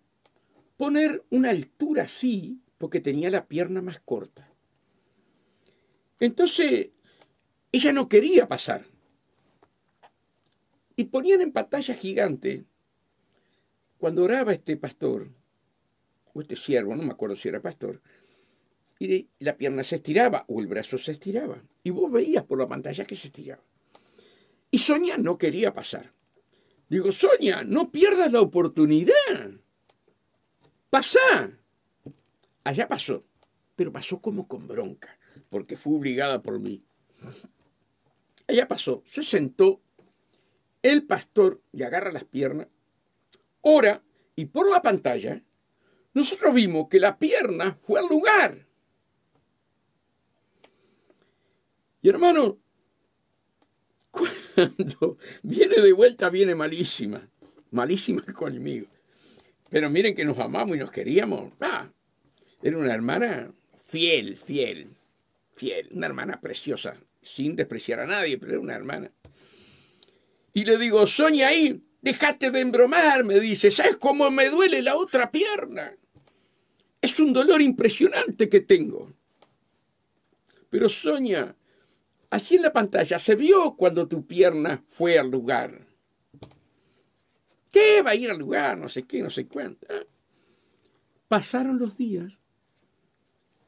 poner una altura así, porque tenía la pierna más corta. Entonces, ella no quería pasar. Y ponían en pantalla gigante, cuando oraba este pastor, o este siervo, no me acuerdo si era pastor, y la pierna se estiraba, o el brazo se estiraba. Y vos veías por la pantalla que se estiraba. Y Sonia no quería pasar. Digo, Sonia, no pierdas la oportunidad. Pasá. Allá pasó, pero pasó como con bronca, porque fue obligada por mí. Allá pasó, se sentó, el pastor le agarra las piernas, ora, y por la pantalla, nosotros vimos que la pierna fue al lugar. Y hermano, cuando viene de vuelta, viene malísima, malísima conmigo. Pero miren que nos amamos y nos queríamos. Era una hermana fiel, una hermana preciosa, sin despreciar a nadie, pero era una hermana. Y le digo, Sonia, ahí, déjate de embromar, me dice, ¿sabes cómo me duele la otra pierna? Es un dolor impresionante que tengo. Pero Sonia, así en la pantalla se vio cuando tu pierna fue al lugar. ¿Qué va a ir al lugar? No sé qué, no sé cuánto. Pasaron los días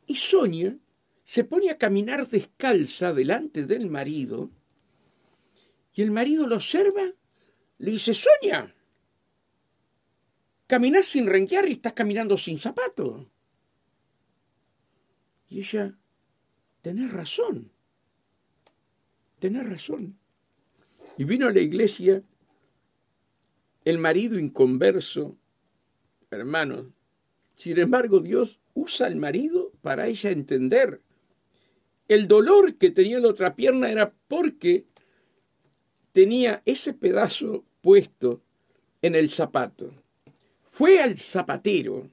y Sonia se pone a caminar descalza delante del marido y el marido lo observa, le dice, Sonia, caminás sin renquear y estás caminando sin zapatos. Y ella, tenés razón. Y vino a la iglesia el marido inconverso, hermano. Sin embargo, Dios usa al marido para ella entender. El dolor que tenía en la otra pierna era porque tenía ese pedazo puesto en el zapato. Fue al zapatero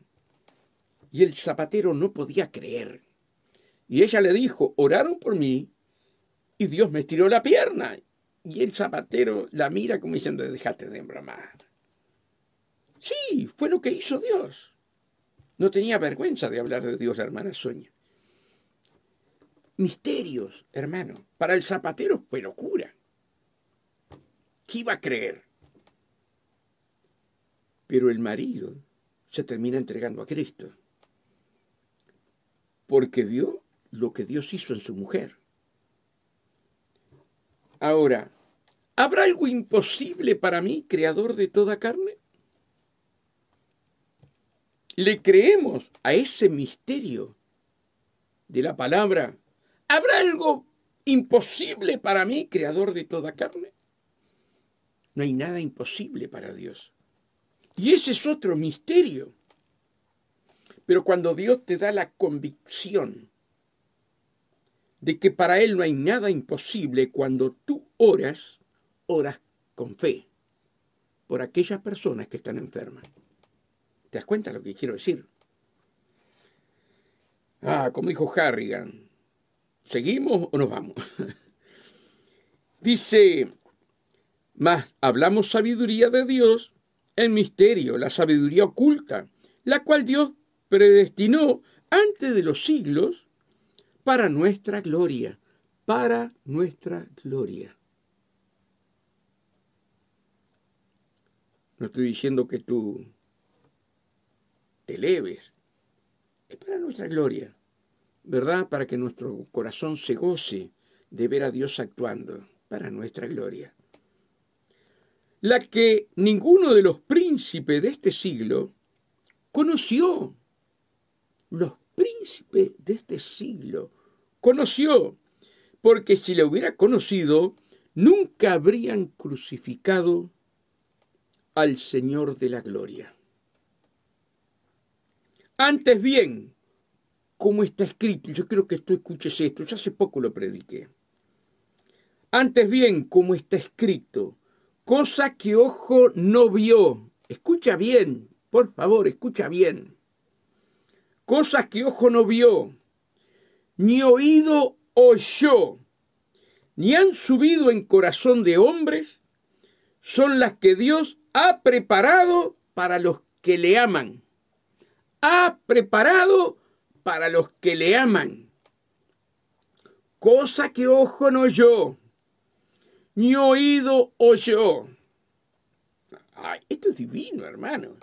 y el zapatero no podía creer. Y ella le dijo, oraron por mí y Dios me estiró la pierna. Y el zapatero la mira como diciendo, déjate de embromar. Sí, fue lo que hizo Dios. No tenía vergüenza de hablar de Dios, la hermana Sonia. Misterios, hermano. Para el zapatero fue locura. ¿Qué iba a creer? Pero el marido se termina entregando a Cristo, porque vio lo que Dios hizo en su mujer. Ahora, ¿habrá algo imposible para mí, creador de toda carne? ¿Le creemos a ese misterio de la palabra? ¿Habrá algo imposible para mí, creador de toda carne? No hay nada imposible para Dios. Y ese es otro misterio. Pero cuando Dios te da la convicción de que para Él no hay nada imposible, cuando tú oras, oras con fe por aquellas personas que están enfermas. ¿Te das cuenta de lo que quiero decir? Como dijo Harrigan, ¿seguimos o nos vamos? Dice, mas hablamos sabiduría de Dios, el misterio, la sabiduría oculta, la cual Dios predestinó antes de los siglos para nuestra gloria, para nuestra gloria. No estoy diciendo que tú te eleves, es para nuestra gloria, ¿verdad? Para que nuestro corazón se goce de ver a Dios actuando, para nuestra gloria. La que ninguno de los príncipes de este siglo conoció. Los príncipes de este siglo conoció, porque si le hubiera conocido, nunca habrían crucificado al Señor de la gloria. Antes bien, como está escrito, yo quiero que tú escuches esto, yo hace poco lo prediqué. Antes bien, como está escrito, cosa que ojo no vio, escucha bien, por favor, escucha bien. Cosas que ojo no vio, ni oído oyó, ni han subido en corazón de hombres, son las que Dios ha preparado para los que le aman. Ha preparado para los que le aman. Cosa que ojo no oyó, ni oído oyó. Ay, esto es divino, hermano.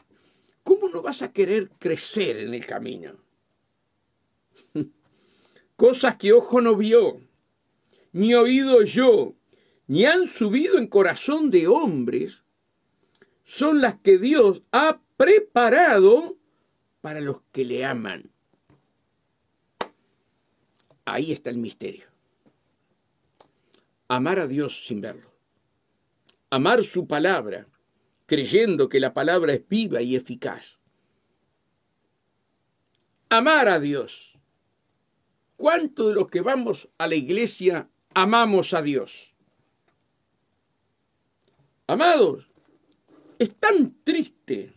¿Cómo no vas a querer crecer en el camino? Cosas que ojo no vio, ni oído oyó, ni han subido en corazón de hombres, son las que Dios ha preparado para los que le aman. Ahí está el misterio. Amar a Dios sin verlo. Amar su palabra, creyendo que la palabra es viva y eficaz. Amar a Dios. ¿Cuántos de los que vamos a la iglesia amamos a Dios? Amados, es tan triste,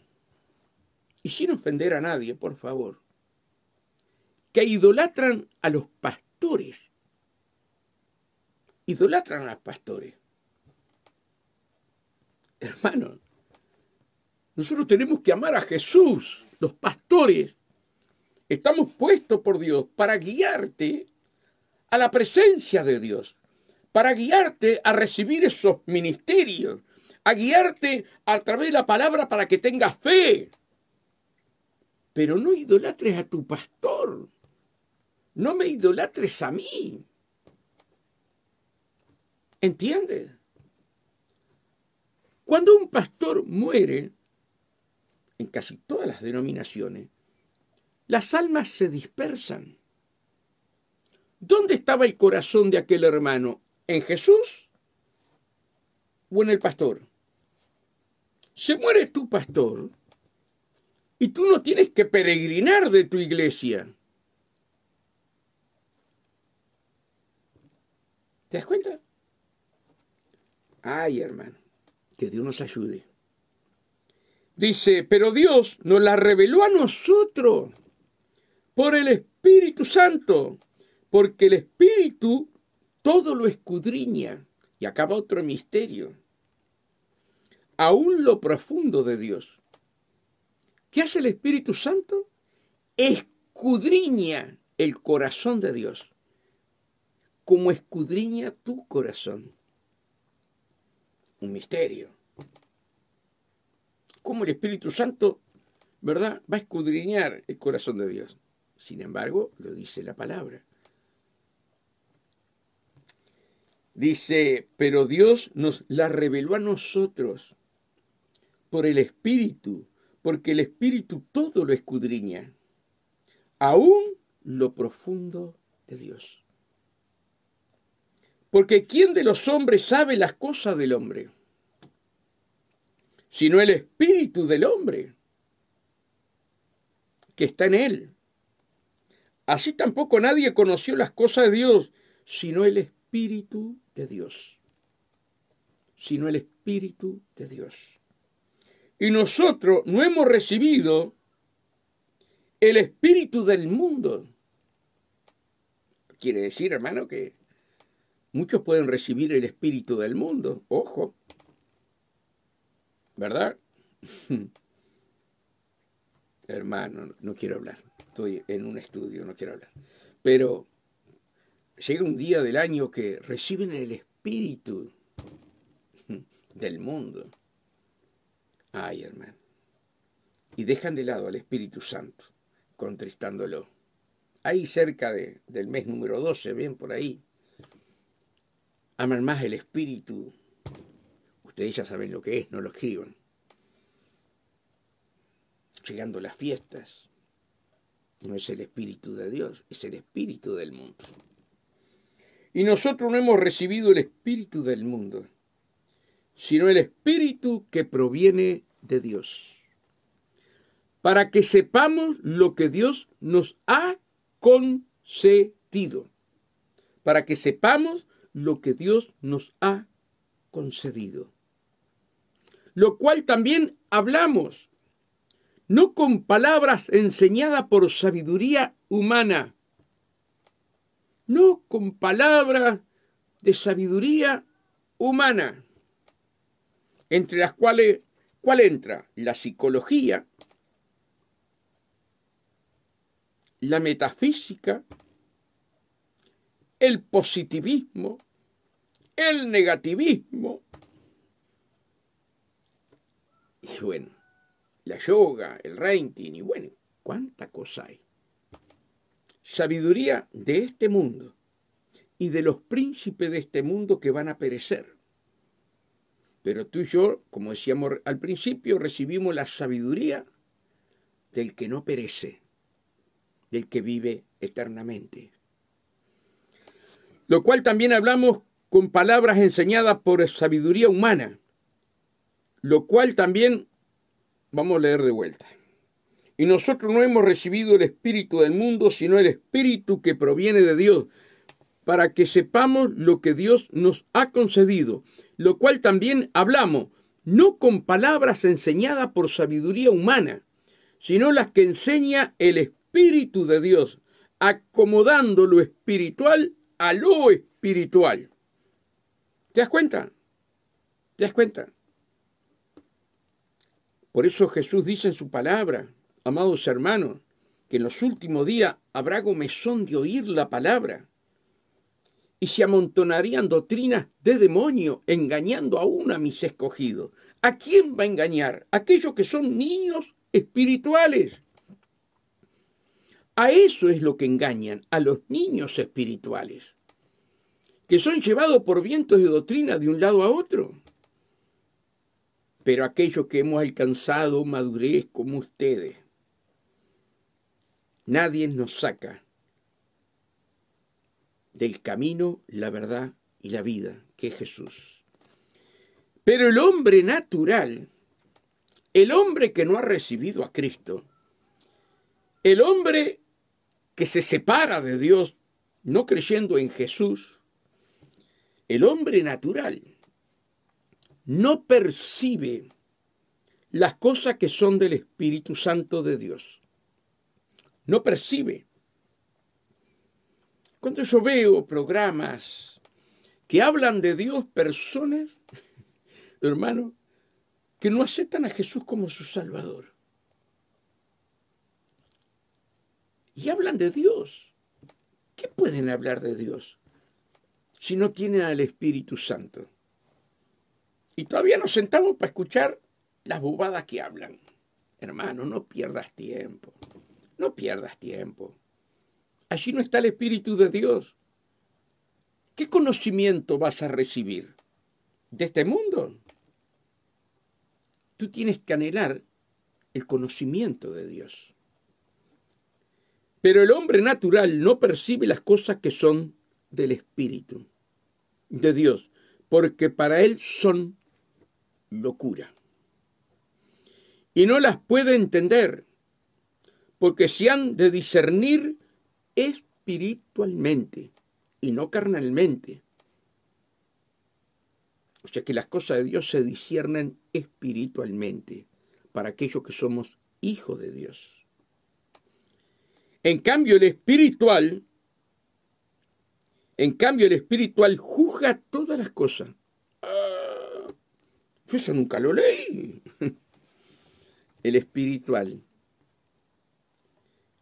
y sin ofender a nadie, por favor, que idolatran a los pastores. Idolatran a los pastores. Hermano, nosotros tenemos que amar a Jesús. Los pastores estamos puestos por Dios para guiarte a la presencia de Dios, para guiarte a recibir esos ministerios, a guiarte a través de la palabra para que tengas fe. Pero no idolatres a tu pastor. No me idolatres a mí. ¿Entiendes? Cuando un pastor muere, en casi todas las denominaciones, las almas se dispersan. ¿Dónde estaba el corazón de aquel hermano? ¿En Jesús o en el pastor? Se muere tu pastor y tú no tienes que peregrinar de tu iglesia. ¿Te das cuenta? Ay, hermano, que Dios nos ayude. Dice, pero Dios nos la reveló a nosotros por el Espíritu Santo, porque el Espíritu todo lo escudriña. Y acaba otro misterio. Aún lo profundo de Dios. ¿Qué hace el Espíritu Santo? Escudriña el corazón de Dios, como escudriña tu corazón. Un misterio. cómo el Espíritu Santo, ¿verdad?, va a escudriñar el corazón de Dios. Sin embargo, lo dice la palabra. Dice, pero Dios nos la reveló a nosotros por el Espíritu, porque el Espíritu todo lo escudriña, aún lo profundo de Dios. Porque ¿quién de los hombres sabe las cosas del hombre? Sino el Espíritu del hombre, que está en él. Así tampoco nadie conoció las cosas de Dios, sino el Espíritu de Dios. Sino el Espíritu de Dios. Y nosotros no hemos recibido el espíritu del mundo. Quiere decir, hermano, que muchos pueden recibir el espíritu del mundo. Ojo. ¿Verdad? Hermano, no quiero hablar. Estoy en un estudio, no quiero hablar. Pero llega un día del año que reciben el espíritu del mundo. Ay, hermano. Y dejan de lado al Espíritu Santo, contristándolo. Ahí cerca del mes número 12, ven por ahí. Aman más el Espíritu. Ustedes ya saben lo que es, no lo escriban. Llegando las fiestas. No es el Espíritu de Dios, es el Espíritu del mundo. Y nosotros no hemos recibido el Espíritu del mundo, sino el Espíritu que proviene de Dios, para que sepamos lo que Dios nos ha concedido. Para que sepamos lo que Dios nos ha concedido. Lo cual también hablamos, no con palabras enseñadas por sabiduría humana, no con palabras de sabiduría humana, entre las cuales, ¿cuál entra? La psicología, la metafísica, el positivismo, el negativismo, y bueno, la yoga, el reiki, y bueno, cuánta cosa hay. Sabiduría de este mundo y de los príncipes de este mundo que van a perecer. Pero tú y yo, como decíamos al principio, recibimos la sabiduría del que no perece, del que vive eternamente. Lo cual también hablamos con palabras enseñadas por sabiduría humana, lo cual también, vamos a leer de vuelta. Y nosotros no hemos recibido el espíritu del mundo, sino el espíritu que proviene de Dios, para que sepamos lo que Dios nos ha concedido, lo cual también hablamos, no con palabras enseñadas por sabiduría humana, sino las que enseña el Espíritu de Dios, acomodando lo espiritual a lo espiritual. ¿Te das cuenta? ¿Te das cuenta? Por eso Jesús dice en su palabra, amados hermanos, que en los últimos días habrá comezón de oír la palabra, y se amontonarían doctrinas de demonio, engañando aún a mis escogidos. ¿A quién va a engañar? Aquellos que son niños espirituales. A eso es lo que engañan, a los niños espirituales, que son llevados por vientos de doctrina de un lado a otro. Pero aquellos que hemos alcanzado madurez como ustedes, nadie nos saca del camino, la verdad y la vida, que es Jesús. Pero el hombre natural, el hombre que no ha recibido a Cristo, el hombre que se separa de Dios no creyendo en Jesús, el hombre natural no percibe las cosas que son del Espíritu Santo de Dios. No percibe. Cuando yo veo programas que hablan de Dios, personas, hermano, que no aceptan a Jesús como su Salvador. Y hablan de Dios. ¿Qué pueden hablar de Dios si no tienen al Espíritu Santo? Y todavía nos sentamos para escuchar las bobadas que hablan. Hermano, no pierdas tiempo. No pierdas tiempo. Allí no está el Espíritu de Dios. ¿Qué conocimiento vas a recibir? ¿De este mundo? Tú tienes que anhelar el conocimiento de Dios. Pero el hombre natural no percibe las cosas que son del Espíritu de Dios, porque para él son locura. Y no las puede entender, porque se han de discernir espiritualmente y no carnalmente. O sea que las cosas de Dios se disciernen espiritualmente para aquellos que somos hijos de Dios. En cambio, el espiritual juzga todas las cosas. Yo eso nunca lo leí. El espiritual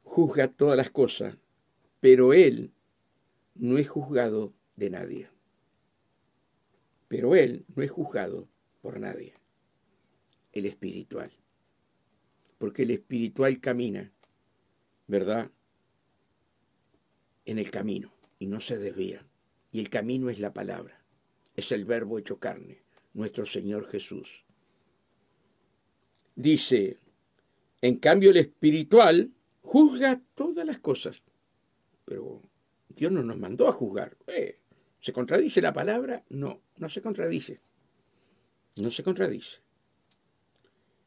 juzga todas las cosas, pero él no es juzgado de nadie. Pero él no es juzgado por nadie. El espiritual. Porque el espiritual camina, ¿verdad?, en el camino y no se desvía. Y el camino es la palabra. Es el verbo hecho carne, nuestro Señor Jesús. Dice, en cambio el espiritual juzga todas las cosas. Pero Dios no nos mandó a juzgar. ¿Se contradice la palabra? No, no se contradice. No se contradice.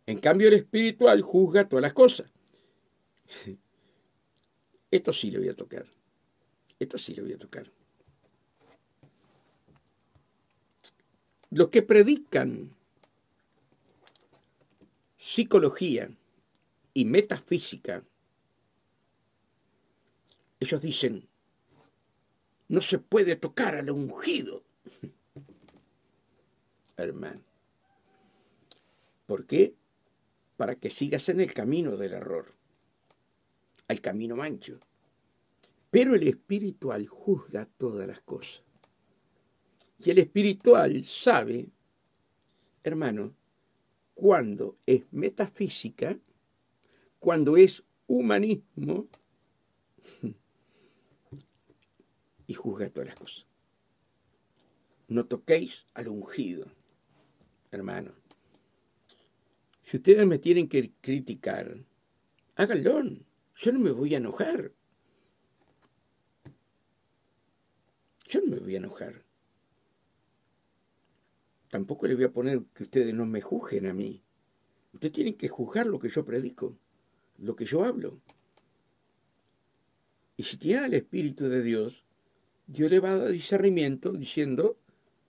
En cambio el espiritual juzga todas las cosas. Esto sí lo voy a tocar. Esto sí lo voy a tocar. Los que predican psicología y metafísica, ellos dicen, no se puede tocar al ungido. Hermano. ¿Por qué? Para que sigas en el camino del error, al camino mancho. Pero el espiritual juzga todas las cosas. Y el espiritual sabe, hermano, cuando es metafísica, cuando es humanismo, y juzga todas las cosas. No toquéis al ungido, hermano. Si ustedes me tienen que criticar, háganlo. Yo no me voy a enojar. Yo no me voy a enojar. Tampoco les voy a poner que ustedes no me juzguen a mí. Ustedes tienen que juzgar lo que yo predico, lo que yo hablo. Y si tienen el Espíritu de Dios, Dios le va a dar discernimiento diciendo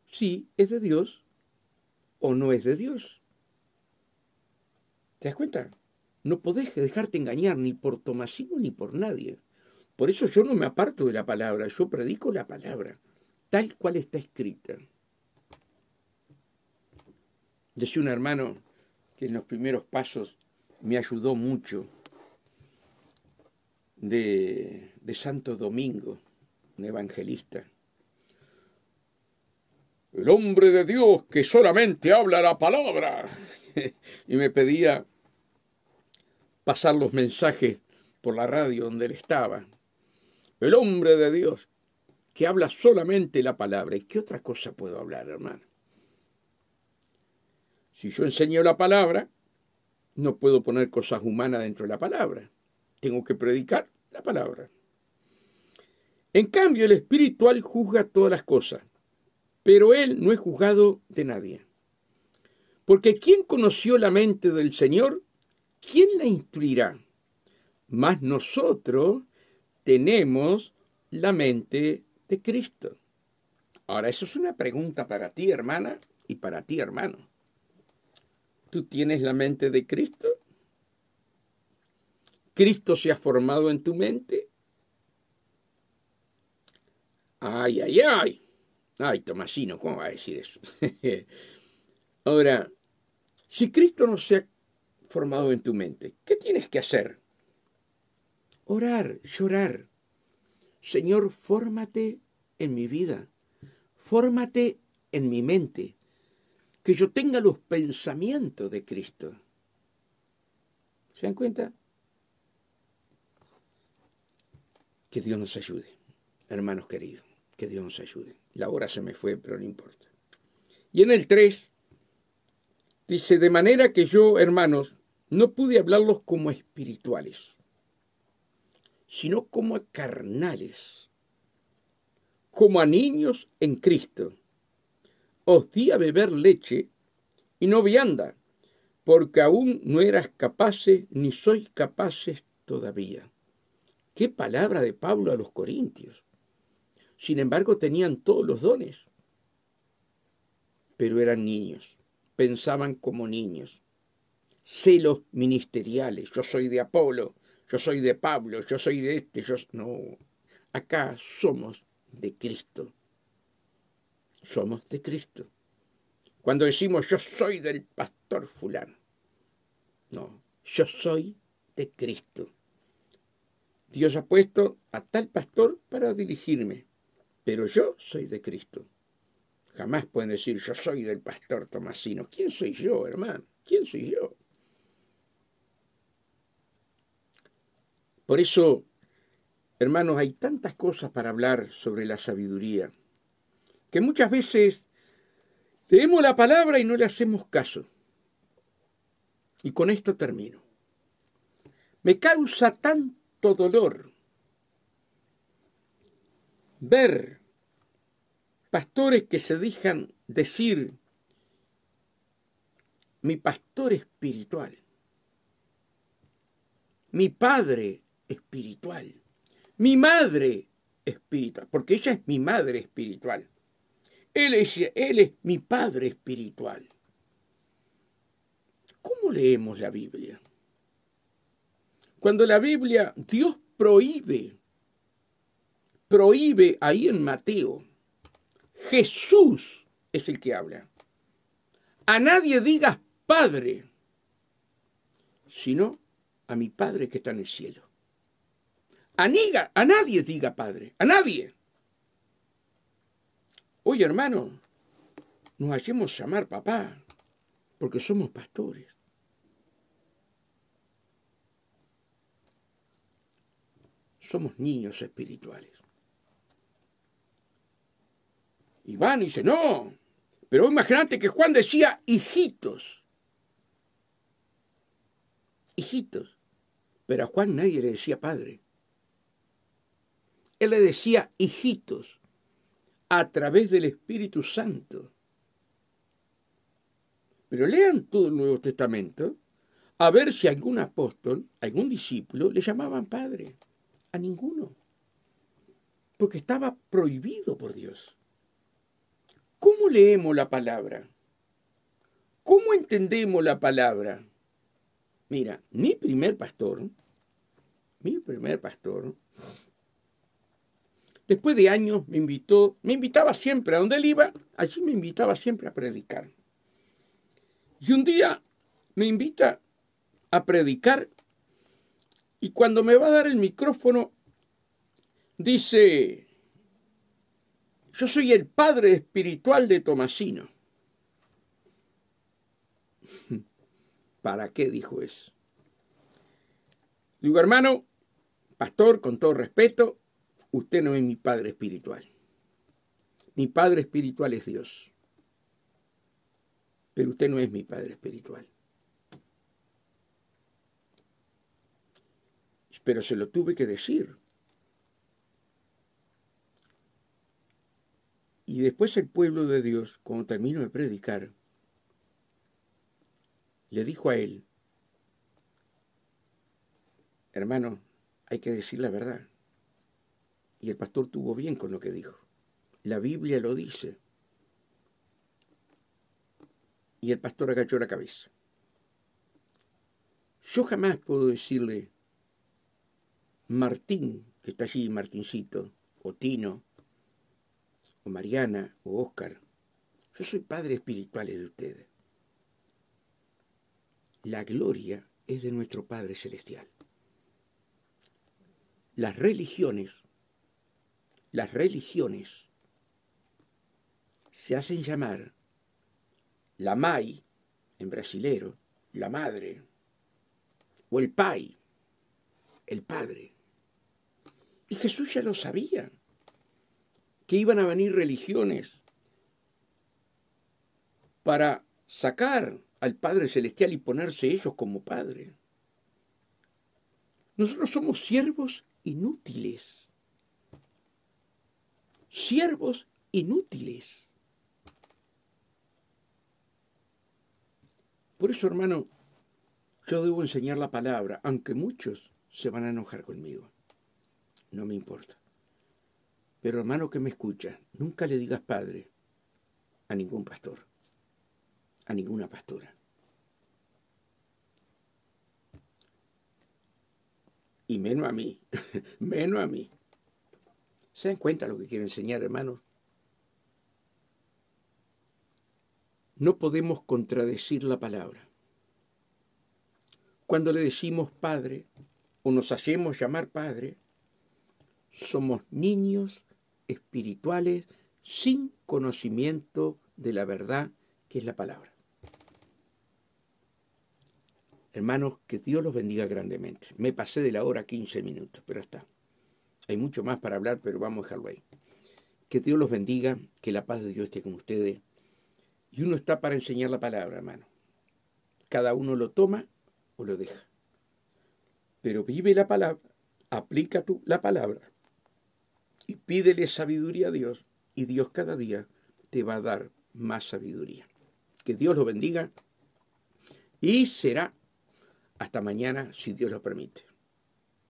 si es de Dios o no es de Dios. ¿Te das cuenta? No podés dejarte engañar ni por Tomasino ni por nadie. Por eso yo no me aparto de la palabra, yo predico la palabra, tal cual está escrita. Decía un hermano que en los primeros pasos me ayudó mucho, de Santo Domingo, un evangelista. El hombre de Dios que solamente habla la palabra. Y me pedía pasar los mensajes por la radio donde él estaba. El hombre de Dios que habla solamente la palabra. ¿Y qué otra cosa puedo hablar, hermano? Si yo enseño la palabra, no puedo poner cosas humanas dentro de la palabra. Tengo que predicar la palabra. En cambio, el espiritual juzga todas las cosas, pero él no es juzgado de nadie. Porque ¿quién conoció la mente del Señor? ¿Quién la instruirá? Mas nosotros tenemos la mente de Cristo. Ahora, eso es una pregunta para ti, hermana, y para ti, hermano. ¿Tú tienes la mente de Cristo? ¿Cristo se ha formado en tu mente? Ay, ay, ay. Ay, Tomasino, ¿cómo va a decir eso? Ahora, si Cristo no se ha formado en tu mente, ¿qué tienes que hacer? Orar, llorar. Señor, fórmate en mi vida. Fórmate en mi mente. que yo tenga los pensamientos de Cristo. ¿Se dan cuenta? Que Dios nos ayude, hermanos queridos, que Dios nos ayude. La hora se me fue, pero no importa. Y en el 3 dice, de manera que yo, hermanos, no pude hablarlos como espirituales, sino como a carnales, como a niños en Cristo. Os di a beber leche y no vianda, porque aún no eras capaces ni sois capaces todavía. Qué palabra de Pablo a los corintios. Sin embargo, tenían todos los dones, pero eran niños, pensaban como niños. Celos ministeriales, yo soy de Apolo, yo soy de Pablo, yo soy de este, No, acá somos de Cristo. Somos de Cristo. Cuando decimos yo soy del pastor fulano, no, yo soy de Cristo. Dios ha puesto a tal pastor para dirigirme, pero yo soy de Cristo. Jamás pueden decir yo soy del pastor Tomasino. ¿Quién soy yo, hermano? ¿Quién soy yo? Por eso, hermanos, hay tantas cosas para hablar sobre la sabiduría, que muchas veces leemos la palabra y no le hacemos caso. Y con esto termino. Me causa tanto dolor ver pastores que se dejan decir mi pastor espiritual, mi padre espiritual, mi madre espiritual, porque ella es mi madre espiritual. Él es mi padre espiritual. ¿Cómo leemos la Biblia? Cuando la Biblia, Dios prohíbe ahí en Mateo, Jesús es el que habla. A nadie digas Padre, sino a mi Padre que está en el cielo. A nadie diga Padre, a nadie. Oye, hermano, nos hacemos llamar papá, porque somos pastores. Somos niños espirituales. Y van y dicen, no, pero imagínate que Juan decía hijitos. Hijitos. Pero a Juan nadie le decía padre. Él le decía hijitos a través del Espíritu Santo. Pero lean todo el Nuevo Testamento a ver si algún apóstol, algún discípulo, le llamaban padre. A ninguno. Porque estaba prohibido por Dios. ¿Cómo leemos la palabra? ¿Cómo entendemos la palabra? Mira, mi primer pastor, después de años me invitaba siempre a donde él iba, allí me invitaba siempre a predicar. Y un día me invita a predicar y cuando me va a dar el micrófono dice, yo soy el padre espiritual de Tomasino. ¿Para qué dijo eso? Digo, hermano, pastor, con todo respeto, usted no es mi padre espiritual. Mi padre espiritual es Dios. Pero usted no es mi padre espiritual. Pero se lo tuve que decir. Y después el pueblo de Dios, cuando terminó de predicar, le dijo a él, hermano, hay que decir la verdad. Y el pastor tuvo bien con lo que dijo. La Biblia lo dice. Y el pastor agachó la cabeza. Yo jamás puedo decirle, Martín, que está allí, Martincito, o Tino, o Mariana, o Óscar, yo soy padre espiritual de ustedes. La gloria es de nuestro Padre Celestial. Las religiones se hacen llamar la mãe, en brasilero, la madre, o el pai, el padre. Y Jesús ya lo sabía, que iban a venir religiones para sacar al Padre Celestial y ponerse ellos como Padre. Nosotros somos siervos inútiles. Siervos inútiles. Por eso, hermano, yo debo enseñar la palabra, aunque muchos se van a enojar conmigo. No me importa. Pero, hermano que me escucha, nunca le digas padre a ningún pastor, a ninguna pastora. Y menos a mí, menos a mí. ¿Se dan cuenta lo que quiero enseñar, hermanos? No podemos contradecir la palabra. Cuando le decimos padre, o nos hacemos llamar padre, somos niños espirituales sin conocimiento de la verdad que es la palabra. Hermanos, que Dios los bendiga grandemente. Me pasé de la hora 15 minutos, pero está. Hay mucho más para hablar, pero vamos a dejarlo ahí. Que Dios los bendiga, que la paz de Dios esté con ustedes. Y uno está para enseñar la palabra, hermano. Cada uno lo toma o lo deja. Pero vive la palabra, aplica tú la palabra y pídele sabiduría a Dios. Y Dios cada día te va a dar más sabiduría. Que Dios lo bendiga y será hasta mañana si Dios lo permite.